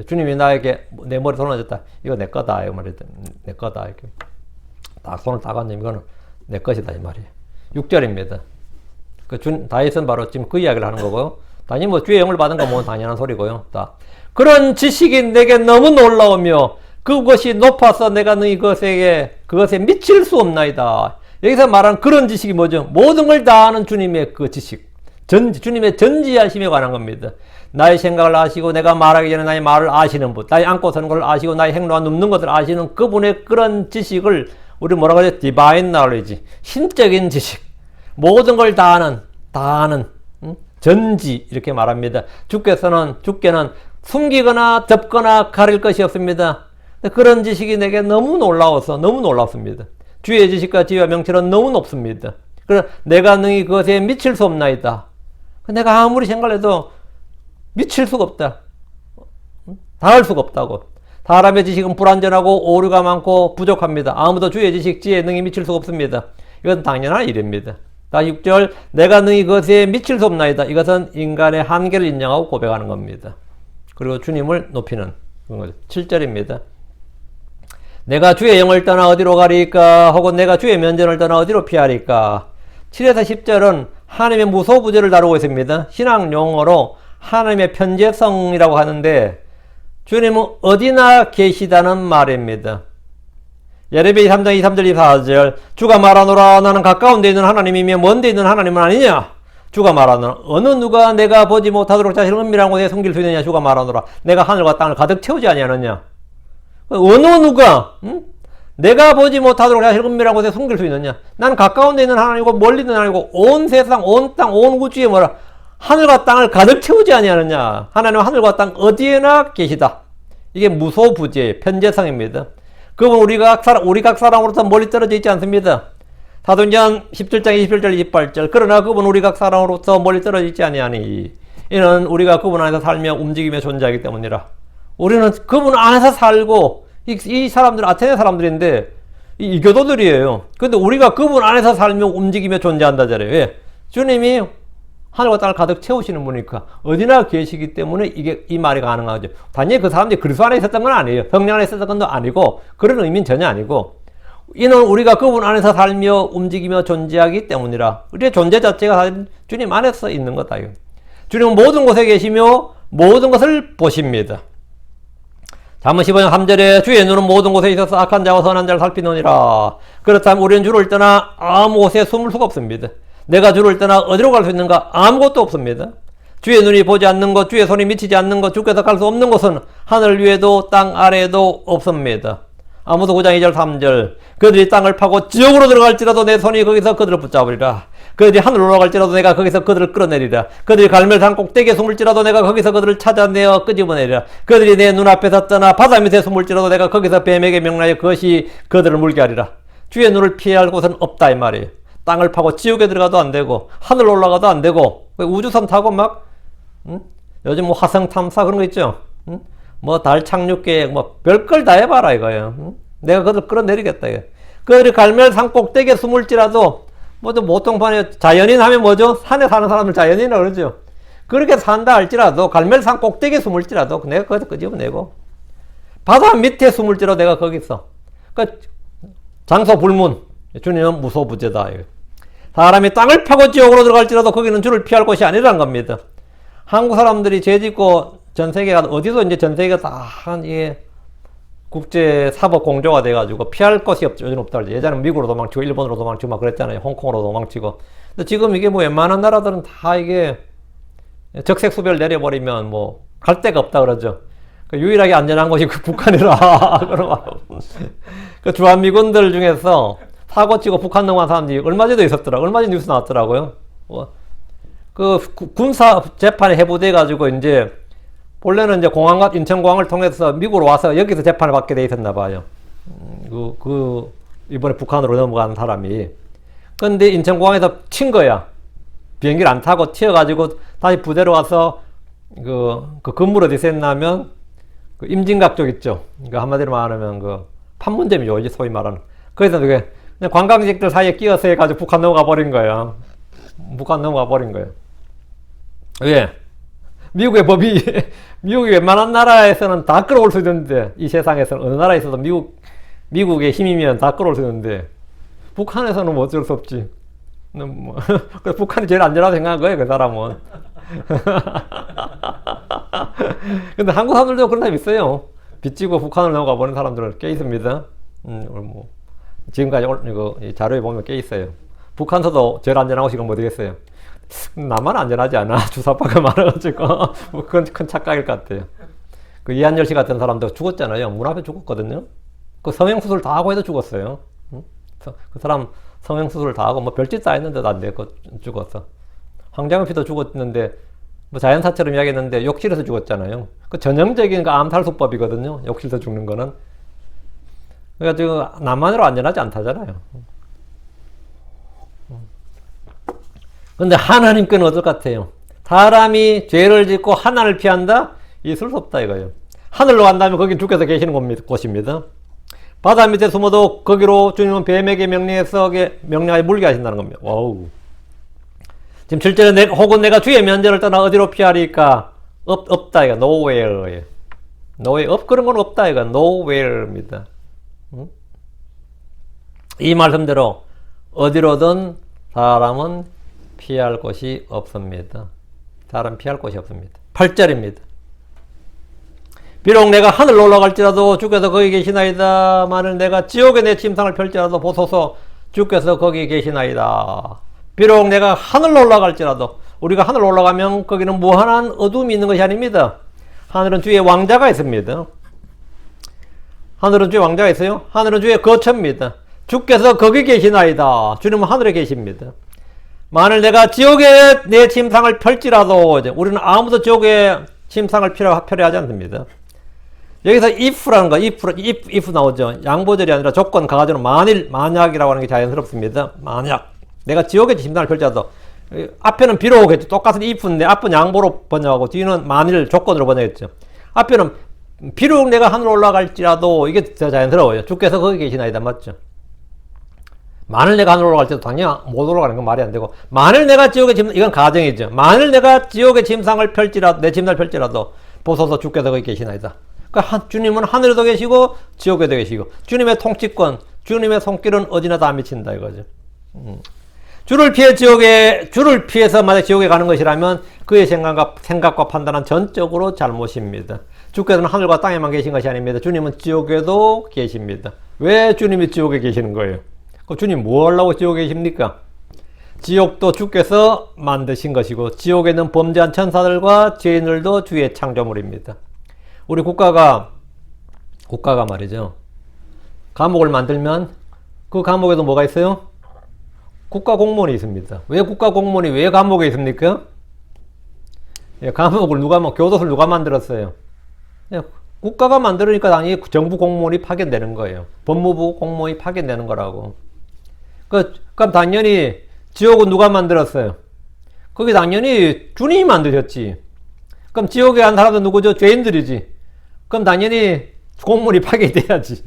주님이 나에게 내 머리에 손을 얹었다. 이거 내 거다. 이거 말이다. 내 거다. 이렇게. 딱 손을 딱 얹으면 이거는 내 것이다. 이 말이에요. 6절입니다. 다윗은 바로 지금 그 이야기를 하는 거고요. 당연히 뭐 주의 영을 받은 거 뭐 당연한 소리고요. 그런 지식이 내게 너무 놀라우며 그것이 높아서 내가 너희 그것에 미칠 수 없나이다. 여기서 말하는 그런 지식이 뭐죠? 모든 걸 다 아는 주님의 그 지식. 주님의 전지하심에 관한 겁니다. 나의 생각을 아시고 내가 말하기 전에 나의 말을 아시는 분, 나의 앉고 서는 것을 아시고 나의 행로와 눕는 것을 아시는 그분의 그런 지식을 우리 뭐라고 하죠? Divine Knowledge. 신적인 지식. 모든 걸 다 아는, 전지, 이렇게 말합니다. 주께는 숨기거나 덮거나 가릴 것이 없습니다. 그런 지식이 내게 너무 놀랍습니다. 주의 지식과 지혜와 명철은 너무 높습니다. 그래서 내가 능히 그것에 미칠 수 없나이다. 내가 아무리 생각을 해도 미칠 수가 없다. 닿을 수가 없다고. 사람의 지식은 불완전하고 오류가 많고 부족합니다. 아무도 주의 지식, 지혜에 능히 미칠 수가 없습니다. 이건 당연한 일입니다. 다시 6절, 내가 능히 그것에 미칠 수 없나이다. 이것은 인간의 한계를 인정하고 고백하는 겁니다. 그리고 주님을 높이는 그런 거죠. 7절입니다. 내가 주의 영을 떠나 어디로 가리까? 혹은 내가 주의 면전을 떠나 어디로 피하리까? 7에서 10절은 하나님의 무소부재를 다루고 있습니다. 신앙 용어로 하나님의 편재성이라고 하는데, 주님은 어디나 계시다는 말입니다. 예레미야 3장 23절 24절, 주가 말하노라 나는 가까운 데 있는 하나님이며 먼 데 있는 하나님은 아니냐? 주가 말하노라 어느 누가 내가 보지 못하도록 자신을 은밀한 곳에 숨길 수 있느냐? 주가 말하노라 내가 하늘과 땅을 가득 채우지 아니하느냐? 어느 누가 내가 보지 못하도록 자신을 은밀한 곳에 숨길 수 있느냐? 나는 가까운 데 있는 하나님이고 멀리 있는 하나님이고 온 세상 온 땅 온 우주에 뭐라 하늘과 땅을 가득 채우지 아니하느냐? 하나님은 하늘과 땅 어디에나 계시다. 이게 무소부재 편재성입니다. 그분 우리 각 사람으로부터 멀리 떨어져 있지 않습니다. 사도행전 17장 27절 28절 그러나 그분 우리 각 사람으로부터 멀리 떨어져 있지 아니하니 이는 우리가 그분 안에서 살며 움직이며 존재하기 때문이라. 우리는 그분 안에서 살고, 이 사람들은 아테네 사람들인데, 이교도들이에요. 근데 우리가 그분 안에서 살며 움직이며 존재한다잖아요. 왜? 주님이 하늘과 땅을 가득 채우시는 분이니까 어디나 계시기 때문에 이 말이 가능하죠. 단지 그 사람들이 그리스도 안에 있었던 건 아니에요. 성령 안에 있었던 건 아니고, 그런 의미는 전혀 아니고, 이는 우리가 그분 안에서 살며 움직이며 존재하기 때문이라. 우리의 존재 자체가 주님 안에서 있는 거다. 주님은 모든 곳에 계시며 모든 것을 보십니다. 잠언 15장 3절에 주의 눈은 모든 곳에 있어서 악한 자와 선한 자를 살피느니라. 그렇다면 우리는 주를 떠나 아무 곳에 숨을 수가 없습니다. 내가 주를 떠나 어디로 갈 수 있는가? 아무것도 없습니다. 주의 눈이 보지 않는 것, 주의 손이 미치지 않는 것, 주께서 갈 수 없는 곳은 하늘 위에도 땅 아래에도 없습니다. 아모스 9장 2절 3절 그들이 땅을 파고 지옥으로 들어갈지라도 내 손이 거기서 그들을 붙잡으리라. 그들이 하늘로 올라갈지라도 내가 거기서 그들을 끌어내리라. 그들이 갈멜산 꼭대기에 숨을지라도 내가 거기서 그들을 찾아내어 끄집어내리라. 그들이 내 눈앞에서 떠나 바다 밑에 숨을지라도 내가 거기서 뱀에게 명하여 그것이 그들을 물게 하리라. 주의 눈을 피할 곳은 없다 이 말이에요. 땅을 파고 지옥에 들어가도 안 되고 하늘로 올라가도 안 되고 우주선 타고 막 요즘 뭐 화성 탐사 그런 거 있죠. 뭐 달 착륙 계획 뭐 별걸 다 해봐라 이거예요. 내가 그들 끌어내리겠다 이거. 그들이 갈멜산 꼭대기에 숨을지라도 뭐 보통판에 자연인 하면 뭐죠? 산에 사는 사람들 자연인이라 그러죠. 그렇게 산다 할지라도 갈멜산 꼭대기에 숨을지라도 내가 거기서 끄집어내고 바다 밑에 숨을지라도 내가 거기서 그러니까 장소 불문 주님은 무소부재다. 사람이 땅을 파고 지옥으로 들어갈지라도 거기는 주를 피할 곳이 아니라는 겁니다. 한국 사람들이 죄 짓고 전 세계가 어디서 이제 전 세계가 다 이게 국제 사법 공조가 돼가지고 피할 곳이 요즘 없다. 예전에는 미국으로 도망치고 일본으로 도망치고 막 그랬잖아요. 홍콩으로 도망치고. 근데 지금 이게 뭐 웬만한 나라들은 다 이게 적색 수별 내려버리면 뭐 갈 데가 없다 그러죠. 유일하게 안전한 곳이 그 북한이라. 그 주한미군들 중에서 사고 치고 북한 넘어간 사람들이 얼마 전에도 있었더라. 얼마 전에 뉴스 나왔더라고요. 그 군사 재판에 해부돼 가지고 이제 본래는 이제 인천공항을 통해서 미국으로 와서 여기서 재판을 받게 돼 있었나 봐요. 이번에 북한으로 넘어간 사람이. 근데 인천공항에서 친 거야. 비행기를 안 타고 튀어가지고 다시 부대로 와서 그 근무를 어디서 했냐면 그 임진각 쪽 있죠. 그러니까 한마디로 말하면 그 판문점이죠. 이제 소위 말하는. 그래서 그게 그냥 관광객들 사이에 끼어서 해가지고 북한 넘어가 버린 거예요. 북한 넘어가 버린 거예요. 왜? 미국의 법이, 미국이 웬만한 나라에서는 다 끌어올 수 있는데, 이 세상에서는 어느 나라에서도 미국의 힘이면 다 끌어올 수 있는데, 북한에서는 뭐 어쩔 수 없지. 뭐, 북한이 제일 안전하다고 생각한 거예요, 그 사람은. 근데 한국 사람들도 그런 사람 있어요. 빚지고 북한을 넘어가 버린 사람들은 꽤 있습니다. 뭐, 지금까지 이거 자료에 보면 꽤 있어요. 북한서도 제일 안전한 곳이 그럼 어디겠어요? 나만 안전하지 않아. 주사파가 많아가지고. 뭐 그건 큰 착각일 것 같아요. 그 이한열 씨 같은 사람도 죽었잖아요. 문 앞에 죽었거든요. 그 성형수술 다 하고 해도 죽었어요. 그 사람 성형수술 다 하고 뭐 별짓 다 했는데도 안 되고 죽었어. 황장엽 씨도 죽었는데 뭐 자연사처럼 이야기했는데 욕실에서 죽었잖아요. 그 전형적인 그 암살수법이거든요. 욕실에서 죽는 거는. 그러니까 지금 나만으로 안전하지 않다잖아요. 근데 하나님께는 어떨 것 같아요? 사람이 죄를 짓고 하나님을 피한다? 있을 수 없다 이거예요. 하늘로 간다면 거긴 주께서 계시는 곳입니다. 바다 밑에 숨어도 거기로 주님은 뱀에게 명령하여 물게 하신다는 겁니다. 와우. 지금 7절에 혹은 내가 주의 면전을 떠나 어디로 피하리까? 없다 이거. nowhere. nowhere. 그런 건 없다 이거. nowhere입니다. 이 말씀대로 어디로든 사람은 피할 곳이 없습니다. 사람 피할 곳이 없습니다. 8절입니다. 비록 내가 하늘로 올라갈지라도 주께서 거기 계시나이다. 만일 내가 지옥에 내 침상을 펼지라도 보소서 주께서 거기 계시나이다. 비록 내가 하늘로 올라갈지라도 우리가 하늘로 올라가면 거기는 무한한 어둠이 있는 것이 아닙니다. 하늘은 주의 왕자가 있습니다. 하늘은 주의 왕자가 있어요. 하늘은 주의 거처입니다. 주께서 거기 계시나이다. 주님은 하늘에 계십니다. 만일 내가 지옥에 내 침상을 펼지라도 우리는 아무도 지옥에 침상을 펴려하지 않습니다. 여기서 if라는 거, if 나오죠. 양보절이 아니라 조건, 가가지고는 만약이라고 하는 게 자연스럽습니다. 만약 내가 지옥에 침상을 펼지라도 앞에는 비록 똑같은 if인데 앞은 양보로 번역하고 뒤는 만일 조건으로 번역했죠. 앞에는 비록 내가 하늘로 올라갈지라도 이게 더 자연스러워요. 주께서 거기 계시나이다. 맞죠? 만일 내가 하늘로 올라갈 때도 당연히 못 올라가는 건 말이 안 되고, 만일 내가 지옥의 짐, 이건 가정이죠. 만일 내가 지옥의 짐상을 펼지라도, 내 짐을 펼지라도 보소서 주께서 거기 계시나이다. 그러니까 주님은 하늘에도 계시고 지옥에도 계시고, 주님의 통치권, 주님의 손길은 어디나 다 미친다 이거죠. 주를 피해서 만약 지옥에 가는 것이라면 그의 생각과 판단은 전적으로 잘못입니다. 주께서는 하늘과 땅에만 계신 것이 아닙니다. 주님은 지옥에도 계십니다. 왜 주님이 지옥에 계시는 거예요? 주님 뭐 하려고 지옥에 계십니까? 지옥도 주께서 만드신 것이고, 지옥에는 범죄한 천사들과 죄인들도 주의 창조물입니다. 우리 국가가 말이죠. 감옥을 만들면 그 감옥에도 뭐가 있어요? 국가 공무원이 있습니다. 왜 국가 공무원이 왜 감옥에 있습니까? 감옥을 교도소를 누가 만들었어요? 국가가 만들으니까 당연히 정부 공무원이 파견되는 거예요. 법무부 공무원이 파견되는 거라고. 그럼 당연히 지옥은 누가 만들었어요? 거기 당연히 주님이 만드셨지. 그럼 지옥에 간 사람도 누구죠? 죄인들이지. 그럼 당연히 공무원이 파괴돼야지.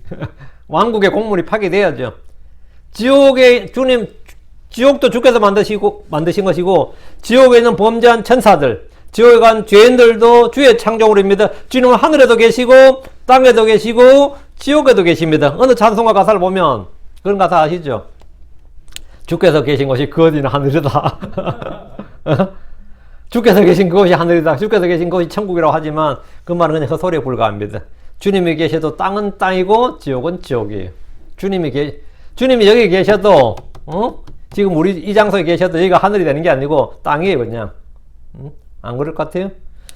왕국의 공무원이 파괴돼야죠. 지옥도 주께서 만드신 것이고, 지옥에 있는 범죄한 천사들, 지옥에 간 죄인들도 주의 창조물입니다. 주님은 하늘에도 계시고, 땅에도 계시고, 지옥에도 계십니다. 어느 찬송가 가사를 보면 그런 가사 아시죠? 주께서 계신 곳이 그 어디나 하늘이다. 주께서 계신 그곳이 하늘이다. 주께서 계신 곳이 천국이라고 하지만 그 말은 그냥 헛소리에 불과합니다. 주님이 계셔도 땅은 땅이고 지옥은 지옥이에요. 주님이 여기 계셔도 지금 우리 이 장소에 계셔도 여기가 하늘이 되는 게 아니고 땅이에요. 그냥 안 그럴 것 같아요?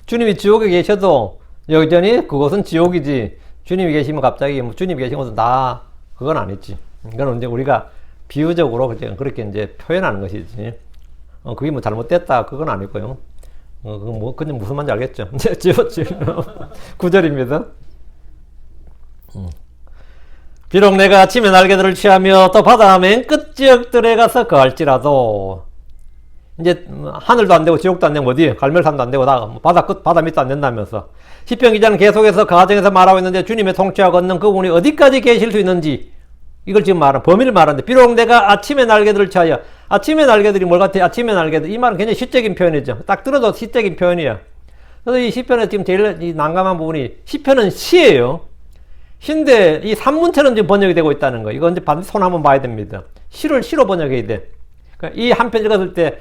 주님이 지옥에 계셔도 여전히 그곳은 지옥이지, 주님이 계시면 갑자기 주님이 계신 곳은 그건 아니지. 이건 이제 우리가 비유적으로 그렇게 이제 표현하는 것이지. 그게 뭐 잘못됐다 그건 아니고요. 그냥 무슨 말인지 알겠죠? 9절입니다. 비록 내가 아침에 날개들을 취하며 또 바다 맨 끝 지역들에 가서 거할지라도, 이제 하늘도 안 되고 지옥도 안 되고 어디에 갈멜산도 안 되고 바다 밑도 안 된다면서 시편 기자는 계속해서 가정에서 말하고 있는데, 주님의 통치와 걷는 그분이 어디까지 계실 수 있는지 이걸 지금 범위를 말하는데, 비록 내가 아침의 날개들을 취하여, 아침의 날개들이 뭘 같아요? 아침의 날개들, 이 말은 굉장히 시적인 표현이죠. 딱 들어도 시적인 표현이야. 그래서 이 시편에 지금 제일 이 난감한 부분이, 시편은 시예요. 시인데 이 산문처럼 지금 번역이 되고 있다는 거, 이거 이제 반드시 손 한번 봐야 됩니다. 시로 번역해야 돼. 그러니까 이 한 편 읽었을 때,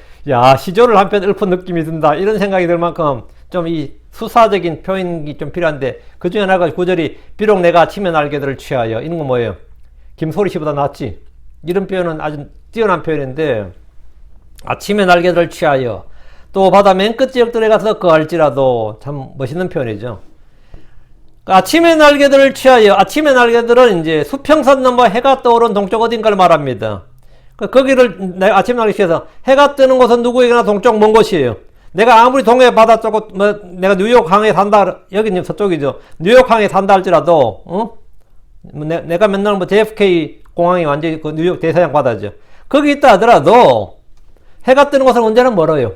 시조를 한 편 읊은 느낌이 든다, 이런 생각이 들 만큼 좀 이 수사적인 표현이 좀 필요한데, 그 중에 하나가 9절이 비록 내가 아침의 날개들을 취하여, 이런 건 뭐예요? 김소리 씨보다 낫지? 이런 표현은 아주 뛰어난 표현인데, 아침의 날개들을 취하여 또 바다 맨 끝 지역들에 가서 거할지라도, 참 멋있는 표현이죠. 아침의 날개들을 취하여, 아침의 날개들은 이제 수평선 넘어 해가 떠오른 동쪽 어딘가를 말합니다. 거기를 아침 날개 취해서 해가 뜨는 곳은 누구에게나 동쪽 먼 곳이에요. 내가 아무리 동해 바다 쪽, 내가 뉴욕 항에 산다, 여기는 서쪽이죠. 뉴욕 항에 산다 할지라도, 내가 맨날 JFK 공항이 완전히 그 뉴욕 대서양 바다죠. 거기 있다 하더라도 해가 뜨는 곳은 언제나 멀어요.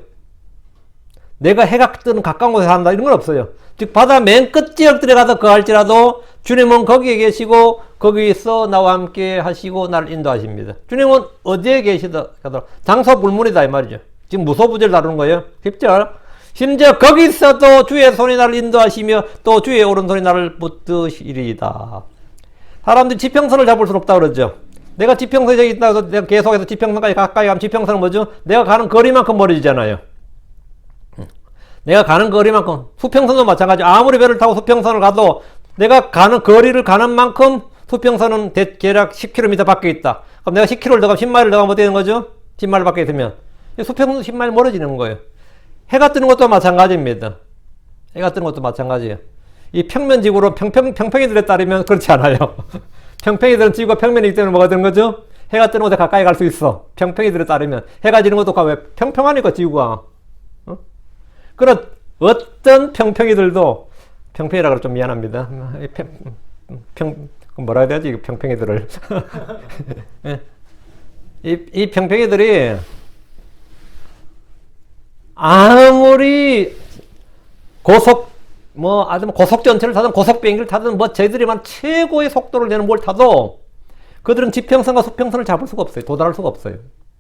내가 해가 뜨는 가까운 곳에 산다 이런 건 없어요. 즉 바다 맨 끝 지역들에 가서 거할지라도 주님은 거기에 계시고 거기서 나와 함께 하시고 나를 인도하십니다. 주님은 어디에 계시더라도 장소 불문이다 이 말이죠. 지금 무소부재를 다루는 거예요. 10절. 심지어 거기서도 주의 손이 나를 인도하시며 또 주의 오른손이 나를 붙드시리이다. 사람들이 지평선을 잡을 수 없다 그러죠. 내가 지평선에 저기 있다 해서 내가 계속해서 지평선까지 가까이 가면 지평선은 뭐죠? 내가 가는 거리만큼 멀어지잖아요. 내가 가는 거리만큼, 수평선도 마찬가지. 아무리 배를 타고 수평선을 가도 내가 가는 거리를 가는 만큼 수평선은 대략 10km 밖에 있다. 그럼 내가 10km를 더 가면 10마일을 더 가면 어떻게 되는 거죠? 10마일 밖에 있으면 수평선도 10마일 멀어지는 거예요. 해가 뜨는 것도 마찬가지입니다. 해가 뜨는 것도 마찬가지예요. 이 평면지구로 평평이들에 따르면 그렇지 않아요. 평평이들은 지구가 평면이기 때문에 뭐가 되는 거죠? 해가 뜨는 곳에 가까이 갈 수 있어. 평평이들에 따르면. 해가 지는 것도 왜 평평하니까 지구가. 그런 어떤 평평이들도, 평평이라 그러면 좀 미안합니다. 뭐라 해야 되지? 평평이들을. 이 평평이들이 아무리 뭐, 아니면 고속전철을 타든 고속비행기를 타든 뭐, 쟤들이만 최고의 속도를 내는 뭘 타도 그들은 지평선과 수평선을 잡을 수가 없어요. 도달할 수가 없어요.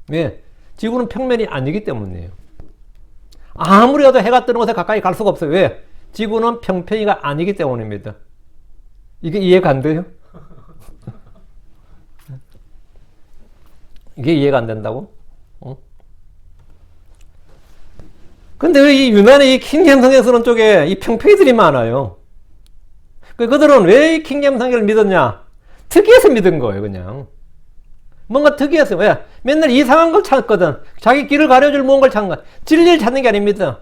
왜? 지구는 평면이 아니기 때문이에요. 아무리 해도 해가 뜨는 곳에 가까이 갈 수가 없어요. 왜? 지구는 평평이가 아니기 때문입니다. 이게 이해가 안 돼요? 이게 이해가 안 된다고? 근데 왜 이 유난히 이 킹겜성에 쪽에 이 평평이들이 많아요. 그들은 왜 이 킹겜성을 믿었냐? 특이해서 믿은 거예요, 그냥. 뭔가 특이해서. 왜? 맨날 이상한 걸 찾거든. 자기 길을 가려줄 뭔가를 찾는 거야. 진리를 찾는 게 아닙니다.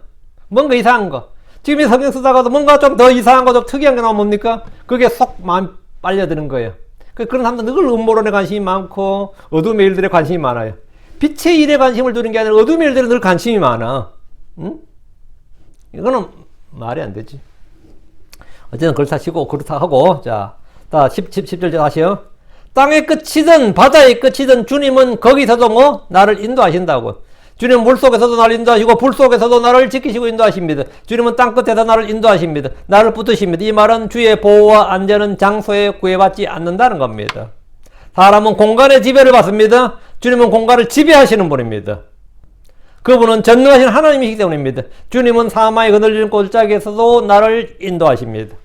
뭔가 이상한 거. 지금 이 성경 쓰다가도 뭔가 좀 더 이상한 거, 좀 특이한 게 나오면 뭡니까? 그게 속 마음 빨려드는 거예요. 그런 사람들 늘 음모론에 관심이 많고, 어둠의 일들에 관심이 많아요. 빛의 일에 관심을 두는 게 아니라 어둠의 일들에 늘 관심이 많아. 응? 이거는 말이 안 되지. 어쨌든 그렇다 치고, 그렇다 하고, 자, 10절 다시요. 땅의 끝이든 바다의 끝이든 주님은 거기서도 뭐 나를 인도하신다고. 주님은 물속에서도 나를 인도하시고 불 속에서도 나를 지키시고 인도하십니다. 주님은 땅끝에서 나를 인도하십니다. 나를 붙드십니다. 이 말은 주의 보호와 안전은 장소에 구애받지 않는다는 겁니다. 사람은 공간의 지배를 받습니다. 주님은 공간을 지배하시는 분입니다. 그분은 전능하신 하나님이시기 때문입니다. 주님은 사마의 그늘진 골짜기에서도 나를 인도하십니다.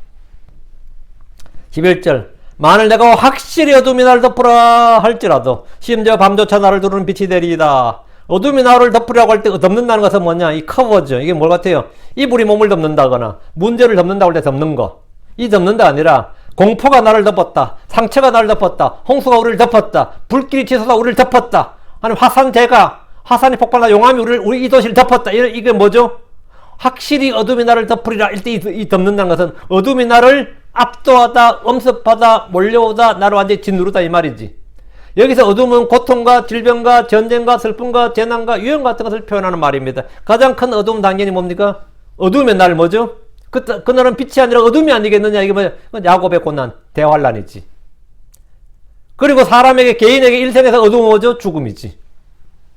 11절. 만일 내가 확실히 어둠이 나를 덮으라 할지라도 심지어 밤조차 나를 두르는 빛이 되리이다. 어둠이 나를 덮으려고 할 때 덮는다는 것은 뭐냐? 이 커버죠. 이게 뭘 같아요? 이불이 몸을 덮는다거나 문제를 덮는다고 할 때 덮는 거. 이 덮는다 아니라 공포가 나를 덮었다. 상처가 나를 덮었다. 홍수가 우리를 덮었다. 불길이 치솟아 우리를 덮었다. 아니 화산이 폭발하다 용암이 우리 이 도시를 덮었다. 이게 뭐죠? 확실히 어둠이 나를 덮으리라. 이때 이 덮는다는 것은 어둠이 나를 압도하다, 엄습하다, 몰려오다, 나를 완전히 짓누르다 이 말이지. 여기서 어둠은 고통과 질병과 전쟁과 슬픔과 재난과 유형 같은 것을 표현하는 말입니다. 가장 큰 어둠 당연히 뭡니까? 어둠의 날 뭐죠? 그날은 빛이 아니라 어둠이 아니겠느냐. 이게 뭐야? 야곱의 고난, 대환란이지. 그리고 사람에게, 개인에게 일생에서 어둠은 뭐죠? 죽음이지.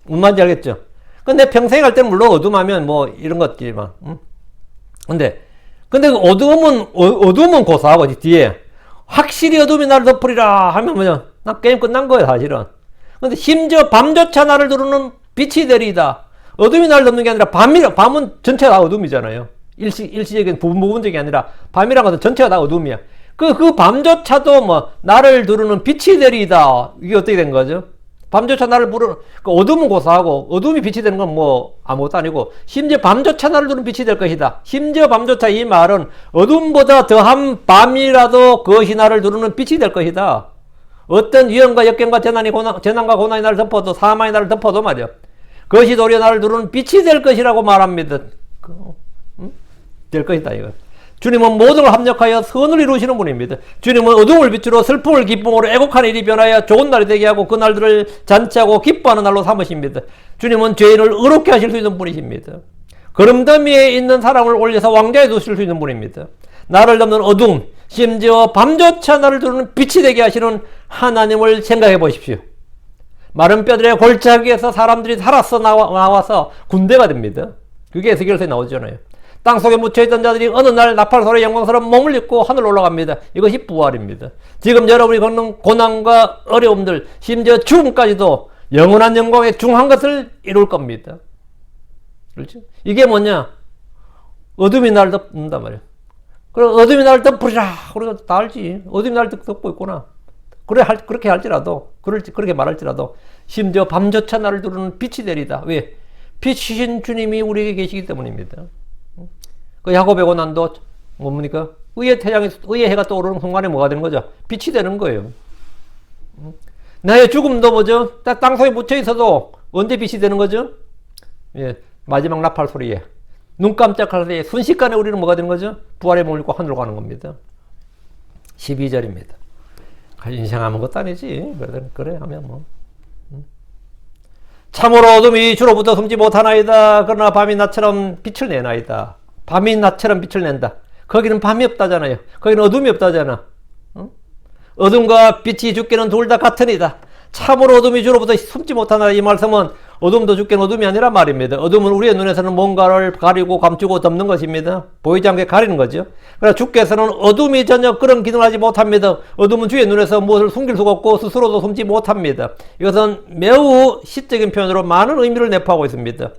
뭔 말인지 알겠죠? 근데 평생 할 때는 물론 어둠하면 뭐 이런 것들만. 근데 어둠은 고사하고 뒤에 확실히 어둠이 나를 덮으리라 하면 뭐냐? 나 게임 끝난 거예요, 사실은. 근데 심지어 밤조차 나를 두르는 빛이 되리이다. 어둠이 나를 덮는 게 아니라 밤은 전체가 다 어둠이잖아요. 일시적인 부분적이 아니라 밤이란 것은 전체가 다 어둠이야. 그 밤조차도 뭐 나를 두르는 빛이 되리이다. 이게 어떻게 된 거죠? 밤조차 나를 어둠은 고사하고 어둠이 빛이 되는 건 뭐 아무것도 아니고 심지어 밤조차 나를 두는 빛이 될 것이다. 심지어 밤조차 이 말은 어둠보다 더한 밤이라도 그것이 나를 두르는 빛이 될 것이다. 어떤 위험과 역경과 재난과 고난이 나를 덮어도 사망이 나를 덮어도 말이야. 그것이 도리어 나를 두르는 빛이 될 것이라고 말합니다. 될 것이다 이거. 주님은 모든 걸 합력하여 선을 이루시는 분입니다. 주님은 어둠을 빛으로 슬픔을 기쁨으로 애곡하는 일이 변하여 좋은 날이 되게 하고 그 날들을 잔치하고 기뻐하는 날로 삼으십니다. 주님은 죄인을 의롭게 하실 수 있는 분이십니다. 거름더미에 있는 사람을 올려서 왕좌에 두실 수 있는 분입니다. 나를 덮는 어둠, 심지어 밤조차 나를 두르는 빛이 되게 하시는 하나님을 생각해 보십시오. 마른 뼈들의 골짜기에서 사람들이 살아서 나와서 군대가 됩니다. 그게 에스겔서에 나오잖아요. 땅속에 묻혀있던 자들이 어느 날 나팔소리의 영광스러운 몸을 입고 하늘로 올라갑니다. 이것이 부활입니다. 지금 여러분이 겪는 고난과 어려움들, 심지어 죽음까지도 영원한 영광의 중한 것을 이룰 겁니다. 그렇죠? 이게 뭐냐? 어둠이 나를 덮는단 말이에요. 그럼 어둠이 나를 덮으리라. 우리가 다 알지. 어둠이 나를 덮고 있구나. 그렇게 할지라도, 그렇게 말할지라도, 심지어 밤조차 나를 두르는 빛이 되리다. 왜? 빛이신 주님이 우리에게 계시기 때문입니다. 그 야곱의 고난도 뭡니까? 의의 해가 떠오르는 순간에 뭐가 되는 거죠? 빛이 되는 거예요. 나의 죽음도 뭐죠? 땅속에 묻혀 있어도 언제 빛이 되는 거죠? 예, 마지막 나팔 소리에 눈 깜짝할 때 순식간에 우리는 뭐가 되는 거죠? 부활의 몸을 입고 하늘로 가는 겁니다. 12절입니다. 인생 아무것도 아니지. 그래 하면 뭐. 참으로 어둠이 주로부터 숨지 못하나이다. 그러나 밤이 낮처럼 빛을 내나이다. 밤이 낮처럼 빛을 낸다. 거기는 밤이 없다잖아요. 거기는 어둠이 없다잖아. 어둠과 빛이 죽기는 둘 다 같으니다. 참으로 어둠이 주로부터 숨지 못하나. 이 말씀은 어둠도 죽게는 어둠이 아니란 말입니다. 어둠은 우리의 눈에서는 뭔가를 가리고 감추고 덮는 것입니다. 보이지 않게 가리는 거죠. 그러나 주께서는 어둠이 전혀 그런 기능을 하지 못합니다. 어둠은 주의 눈에서 무엇을 숨길 수가 없고 스스로도 숨지 못합니다. 이것은 매우 시적인 표현으로 많은 의미를 내포하고 있습니다.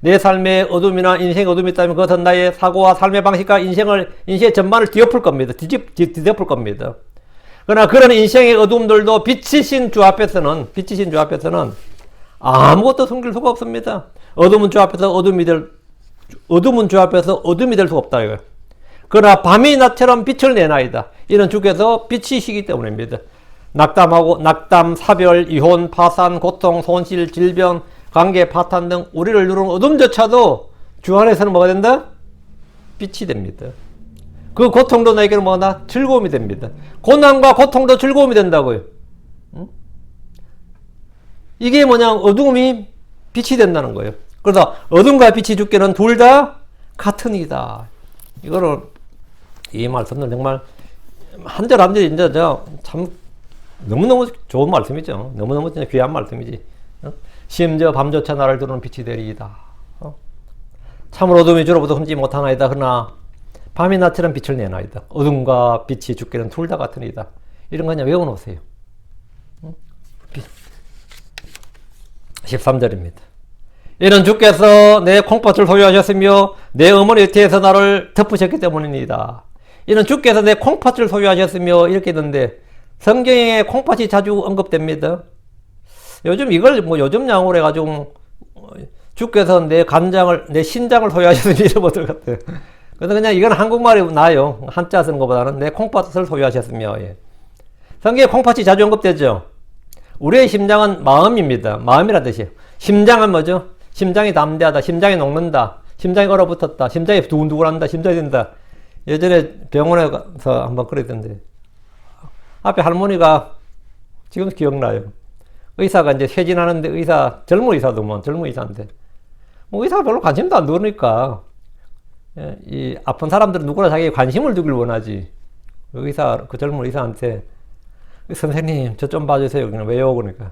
내 삶의 어둠이나 인생의 어둠이 있다면 그것은 나의 사고와 삶의 방식과 인생의 전반을 뒤엎을 겁니다. 뒤덮을 겁니다. 그러나 그런 인생의 어둠들도 빛이신 주 앞에서는 아무것도 숨길 수가 없습니다. 어둠은 주 앞에서 어둠이 될 수가 없다 이거예요. 그러나 밤이 나처럼 빛을 내나이다. 이는 주께서 빛이시기 때문입니다. 낙담, 사별, 이혼, 파산, 고통, 손실, 질병, 관계, 파탄 등 우리를 누르는 어둠조차도 주 안에서는 뭐가 된다? 빛이 됩니다. 그 고통도 나에게는 뭐다? 즐거움이 됩니다. 고난과 고통도 즐거움이 된다고요. 응? 이게 뭐냐? 어둠이 빛이 된다는 거예요. 그래서 어둠과 빛이 주께는 둘 다 같으니이다. 이거를 이 말씀은 정말 한 절 한 절이 이제 참 너무너무 좋은 말씀이죠. 너무너무 진짜 귀한 말씀이지. 심지어 밤조차 나를 두르는 빛이 되리이다. 참으로 어둠이 주로부터 흠지 못하나이다. 그러나 밤이 나처럼 빛을 내나이다. 어둠과 빛이 주께는 둘 다 같으니이다. 이런 거 그냥 외워놓으세요. 13절입니다. 이는 주께서 내 콩팥을 소유하셨으며 내 어머니 곁에서 나를 덮으셨기 때문입니다. 이는 주께서 내 콩팥을 소유하셨으며 이렇게 있는데 성경에 콩팥이 자주 언급됩니다. 요즘 이걸 요즘 양으로 해가지고 주께서 내 신장을 소유하셨으니 이런 것들 같아요. 그래서 그냥 이건 한국말이 나아요. 한자 쓰는 것보다는 내 콩팥을 소유하셨으며. 예. 성경에 콩팥이 자주 언급되죠. 우리의 심장은 마음입니다. 마음이란 뜻이에요. 심장은 뭐죠? 심장이 담대하다. 심장이 녹는다. 심장이 얼어붙었다. 심장이 두근두근한다. 심장이 된다. 예전에 병원에 가서 한번 그랬던데 앞에 할머니가 지금 기억나요. 의사가 이제 퇴진하는데 젊은 의사인데 의사가 별로 관심도 안 두니까 이 아픈 사람들은 누구나 자기에게 관심을 두길 원하지. 그 젊은 의사한테 선생님 저 좀 봐주세요. 그냥 왜요? 그러니까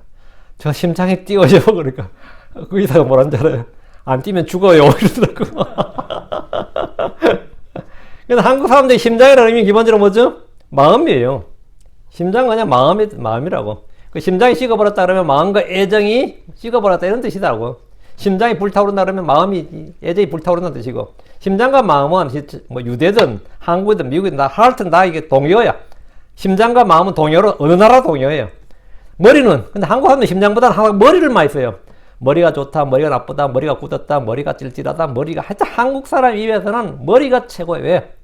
저 심장이 뛰어요. 그러니까 그 의사가 뭐라는 줄 알아요? 안 뛰면 죽어요. 이러더라고. 그래서 한국 사람들이 심장이라는 의미 기본적으로 뭐죠? 마음이에요. 심장은 그냥 마음이라고. 그 심장이 식어버렸다 그러면 마음과 애정이 식어버렸다 이런 뜻이라고. 심장이 불타오른다 그러면 애정이 불타오른다는 뜻이고, 심장과 마음은 뭐 유대든 한국이든 미국이든 하여튼 다 이게 동요야. 심장과 마음은 동요로 어느 나라 동요예요. 머리는 근데 한국 사람은 심장보다는 항상 머리를 많이 써요. 머리가 좋다, 머리가 나쁘다, 머리가 굳었다, 머리가 찔찔하다, 하여튼 한국 사람 입에서는 머리가 최고예요. 왜?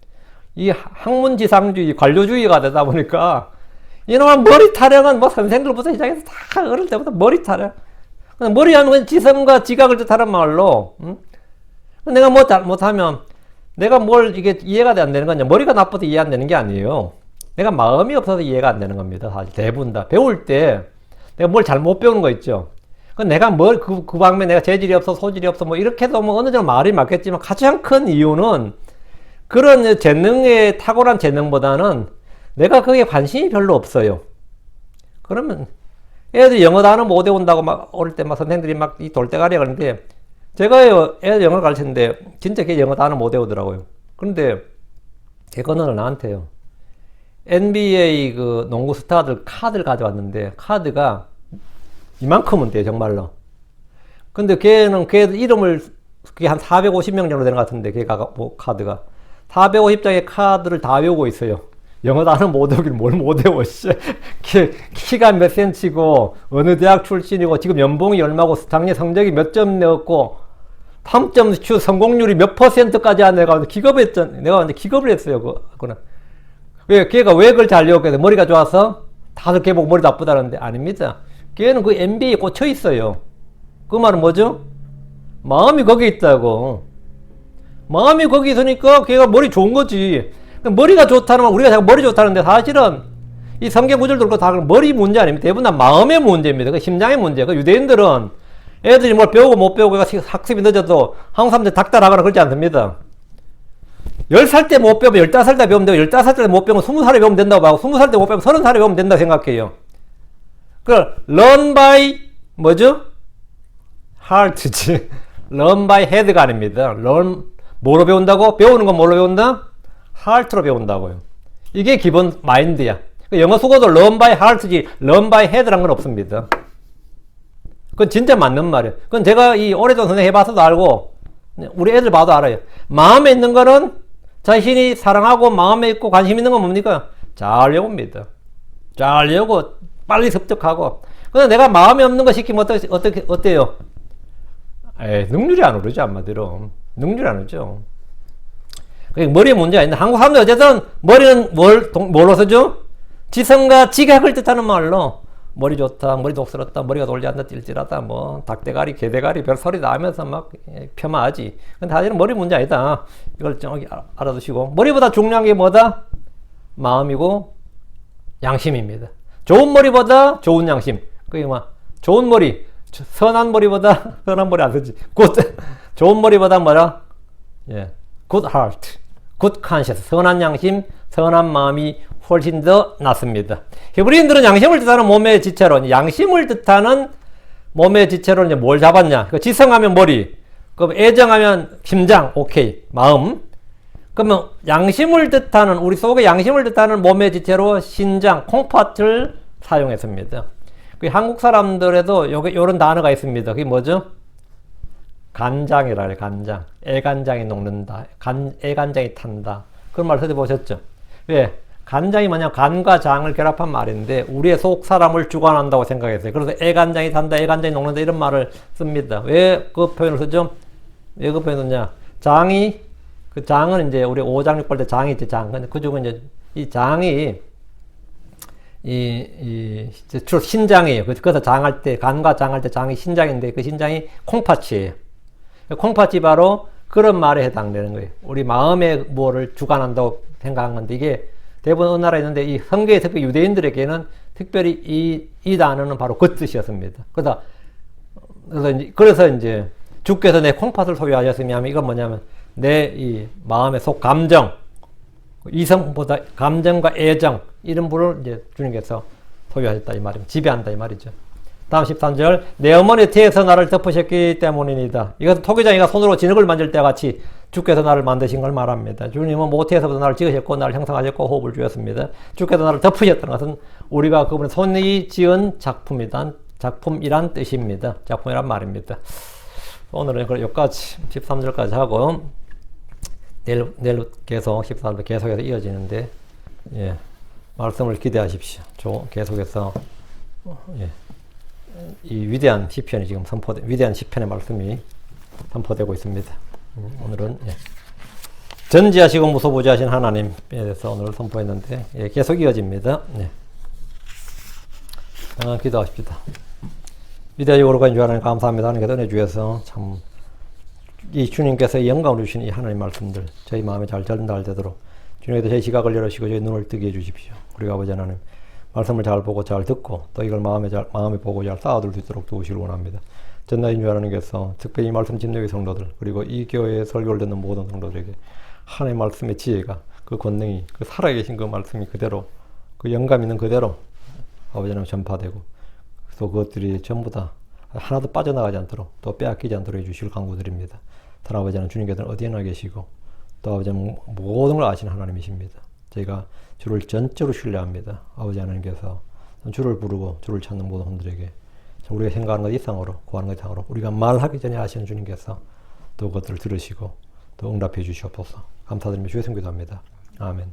이 학문지상주의, 관료주의가 되다 보니까 이놈의 머리 타령은 뭐 선생들부터 시작해서 다 어릴 때부터 머리 타령. 머리 하면 지성과 지각을 뜻하는 말로, 응? 내가 뭐 못하면 내가 뭘 이게 이해가 안 되는 거냐? 머리가 나빠서 이해 안 되는 게 아니에요. 내가 마음이 없어서 이해가 안 되는 겁니다. 사실 대부분 다 배울 때 내가 뭘 잘못 배우는 거 있죠. 내가 그 방면에 내가 재질이 없어, 소질이 없어, 뭐 이렇게 해도 뭐 어느 정도 말이 맞겠지만 가장 큰 이유는 그런 재능에 탁월한 재능보다는 내가 거기에 관심이 별로 없어요. 그러면 애들 영어 단어 못 외운다고 막 어릴 때 막 선생들이 막 이 돌대가리 하는데 제가 애들 영어를 가르쳤는데 진짜 걔 영어 단어 못 외우더라고요. 그런데 걔 건너는 나한테요. NBA 그 농구 스타들 카드를 가져왔는데 카드가 이만큼은 돼요, 정말로. 근데 걔 이름을 그게 한 450명 정도 되는 것 같은데 걔가 뭐 카드가 450장의 카드를 다 외우고 있어요. 영어 단어 못 외우긴 뭘 못 외워, 씨. 키가 몇 센치고, 어느 대학 출신이고, 지금 연봉이 얼마고, 작년 성적이 몇 점 내었고, 3점 슛 성공률이 몇 %까지 안 내가 기겁했잖아. 내가 근데 기겁을 했어요, 그거는. 걔가 왜 그걸 잘 외웠겠어? 머리가 좋아서? 다들 걔 보고 머리 나쁘다는데, 아닙니다. 걔는 그 MBA에 꽂혀 있어요. 그 말은 뭐죠? 마음이 거기 있다고. 마음이 거기 있으니까 걔가 머리 좋은 거지. 머리가 좋다는 말, 우리가 자꾸 머리 좋다는데 사실은 이 성경 구절들 다 머리 문제 아닙니다. 대부분 다 마음의 문제입니다. 그 심장의 문제. 그 유대인들은 애들이 뭘 배우고 못 배우고 학습이 늦어도 한국 사람들이 닥달하거나 그러지 않습니다. 10살 때 못 배우면 15살 때 배우면 되고 15살 때 못 배우면 20살에 배우면 된다고 하고 20살 때 못 배우면 30살에 배우면 된다고 생각해요. 그걸 learn by 뭐죠? heart지. learn by head가 아닙니다. learn 뭐로 배운다고? 배우는 건 뭐로 배운다? heart로 배운다고요. 이게 기본 마인드야. 영어 속어도 learn by heart지 learn by head란 건 없습니다. 그건 진짜 맞는 말이에요. 그건 제가 이 오래전 선생 해봐서도 알고 우리 애들 봐도 알아요. 마음에 있는 거는 자신이 사랑하고 마음에 있고 관심 있는 건 뭡니까? 잘 외웁니다. 잘 외우고 빨리 습득하고. 근데 내가 마음에 없는 거 시키면 어때요? 능률이 안 오르죠, 한마디로. 능률이 안 오르죠. 머리에 문제가 있는데 한국 사람들 어쨌든 머리는 뭘로 쓰죠? 지성과 지각을 뜻하는 말로 머리 좋다, 머리 독스럽다, 머리가 돌지 않다, 찔찔하다, 뭐 닭대가리, 개대가리 별 소리 나면서 막 폄하하지. 근데 사실은 머리 문제 아니다. 이걸 정확히 알아두시고 머리보다 중요한 게 뭐다? 마음이고 양심입니다. 좋은 머리보다 좋은 양심. 그게 뭐 좋은 머리, 선한 머리보다 선한 머리 안 쓰지. 좋은 머리보다 뭐라? good heart, good conscience, 선한 양심, 선한 마음이 훨씬 더 낫습니다. 히브리인들은 양심을 뜻하는 몸의 지체로, 양심을 뜻하는 몸의 지체로 이제 뭘 잡았냐? 지성하면 머리, 그럼 애정하면 심장, 오케이, 마음. 그러면 양심을 뜻하는, 우리 속에 양심을 뜻하는 몸의 지체로 신장, 콩팥을 사용했습니다. 한국 사람들에도 요런 단어가 있습니다. 그게 뭐죠? 간장이라 해요, 간장. 애간장이 녹는다. 애간장이 탄다. 그런 말 써보셨죠? 왜? 간장이 뭐냐? 간과 장을 결합한 말인데, 우리의 속 사람을 주관한다고 생각했어요. 그래서 애간장이 탄다, 애간장이 녹는다, 이런 말을 씁니다. 왜 그 표현을 쓰죠? 왜 그 표현을 쓰냐? 그 장은 이제 우리 오장육볼 때 장이 있지, 장. 근데 그 중에 이제 이 장이, 주로 신장이에요. 그래서 장할 때, 간과 장할 때 장이 신장인데, 그 신장이 콩팥이에요. 콩팥이 바로 그런 말에 해당되는 거예요. 우리 마음의 뭐를 주관한다고 생각한 건데, 이게 대부분 어느 나라에 있는데, 이 성경의 특히 유대인들에게는 특별히 이 단어는 바로 그 뜻이었습니다. 그래서 이제 주께서 내 콩팥을 소유하셨으며 하면 이건 뭐냐면, 내 이 마음의 속 감정, 이성보다 감정과 애정, 이런 부를 이제 주님께서 소유하셨다 이 말입니다. 지배한다 이 말이죠. 다음 13절. 내 어머니 태에서 나를 덮으셨기 때문입니다. 이것은 토기장이가 손으로 진흙을 만질 때와 같이 주께서 나를 만드신 걸 말합니다. 주님은 모태에서부터 나를 지으셨고 나를 형성하셨고 호흡을 주셨습니다. 주께서 나를 덮으셨다는 것은 우리가 그분의 손이 지은 작품이란 뜻입니다. 작품이란 말입니다. 오늘은 여기까지 13절까지 하고 내일 계속 14절 계속해서 이어지는데 말씀을 기대하십시오. 계속해서 이 위대한 시편이 지금 위대한 시편의 말씀이 선포되고 있습니다. 오늘은 전지하시고 무소부지하신 하나님에 대해서 오늘 선포했는데 계속 이어집니다. 기도하십시다. 위대하시고 거룩하신 주 하나님 감사합니다. 하나님께서 은혜 주셔서 참 이 주님께서 영광을 주신 이 하나님 말씀들 저희 마음에 잘 전달되도록 주님께서 저희 시각을 열어주시고 저희 눈을 뜨게 해주십시오. 우리가 아버지 하나님 말씀을 잘 보고 잘 듣고 또 이걸 마음에 보고 잘 쌓아둘 수 있도록 도우시길 원합니다. 전나인 주 하나님께서 특별히 이 말씀 진노의 성도들 그리고 이 교회의 설교를 듣는 모든 성도들에게 하나님의 말씀의 지혜가 그 권능이 그 살아계신 그 말씀이 그대로 그 영감 있는 그대로 아버지 하나님 전파되고 또 그것들이 전부 다 하나도 빠져나가지 않도록 또 빼앗기지 않도록 해주실 간구드립니다. 아버지 하나님 주님께서는 어디에나 계시고 또 아버지 하나님 모든 걸 아시는 하나님이십니다. 저희가 주를 전적으로 신뢰합니다. 아버지 하나님께서 주를 부르고 주를 찾는 모든 분들에게 우리가 생각하는 것 이상으로 구하는 것 이상으로 우리가 말하기 전에 아시는 주님께서 또 그것들을 들으시고 또 응답해 주시옵소서. 감사드리며 주의 성기도합니다. 아멘.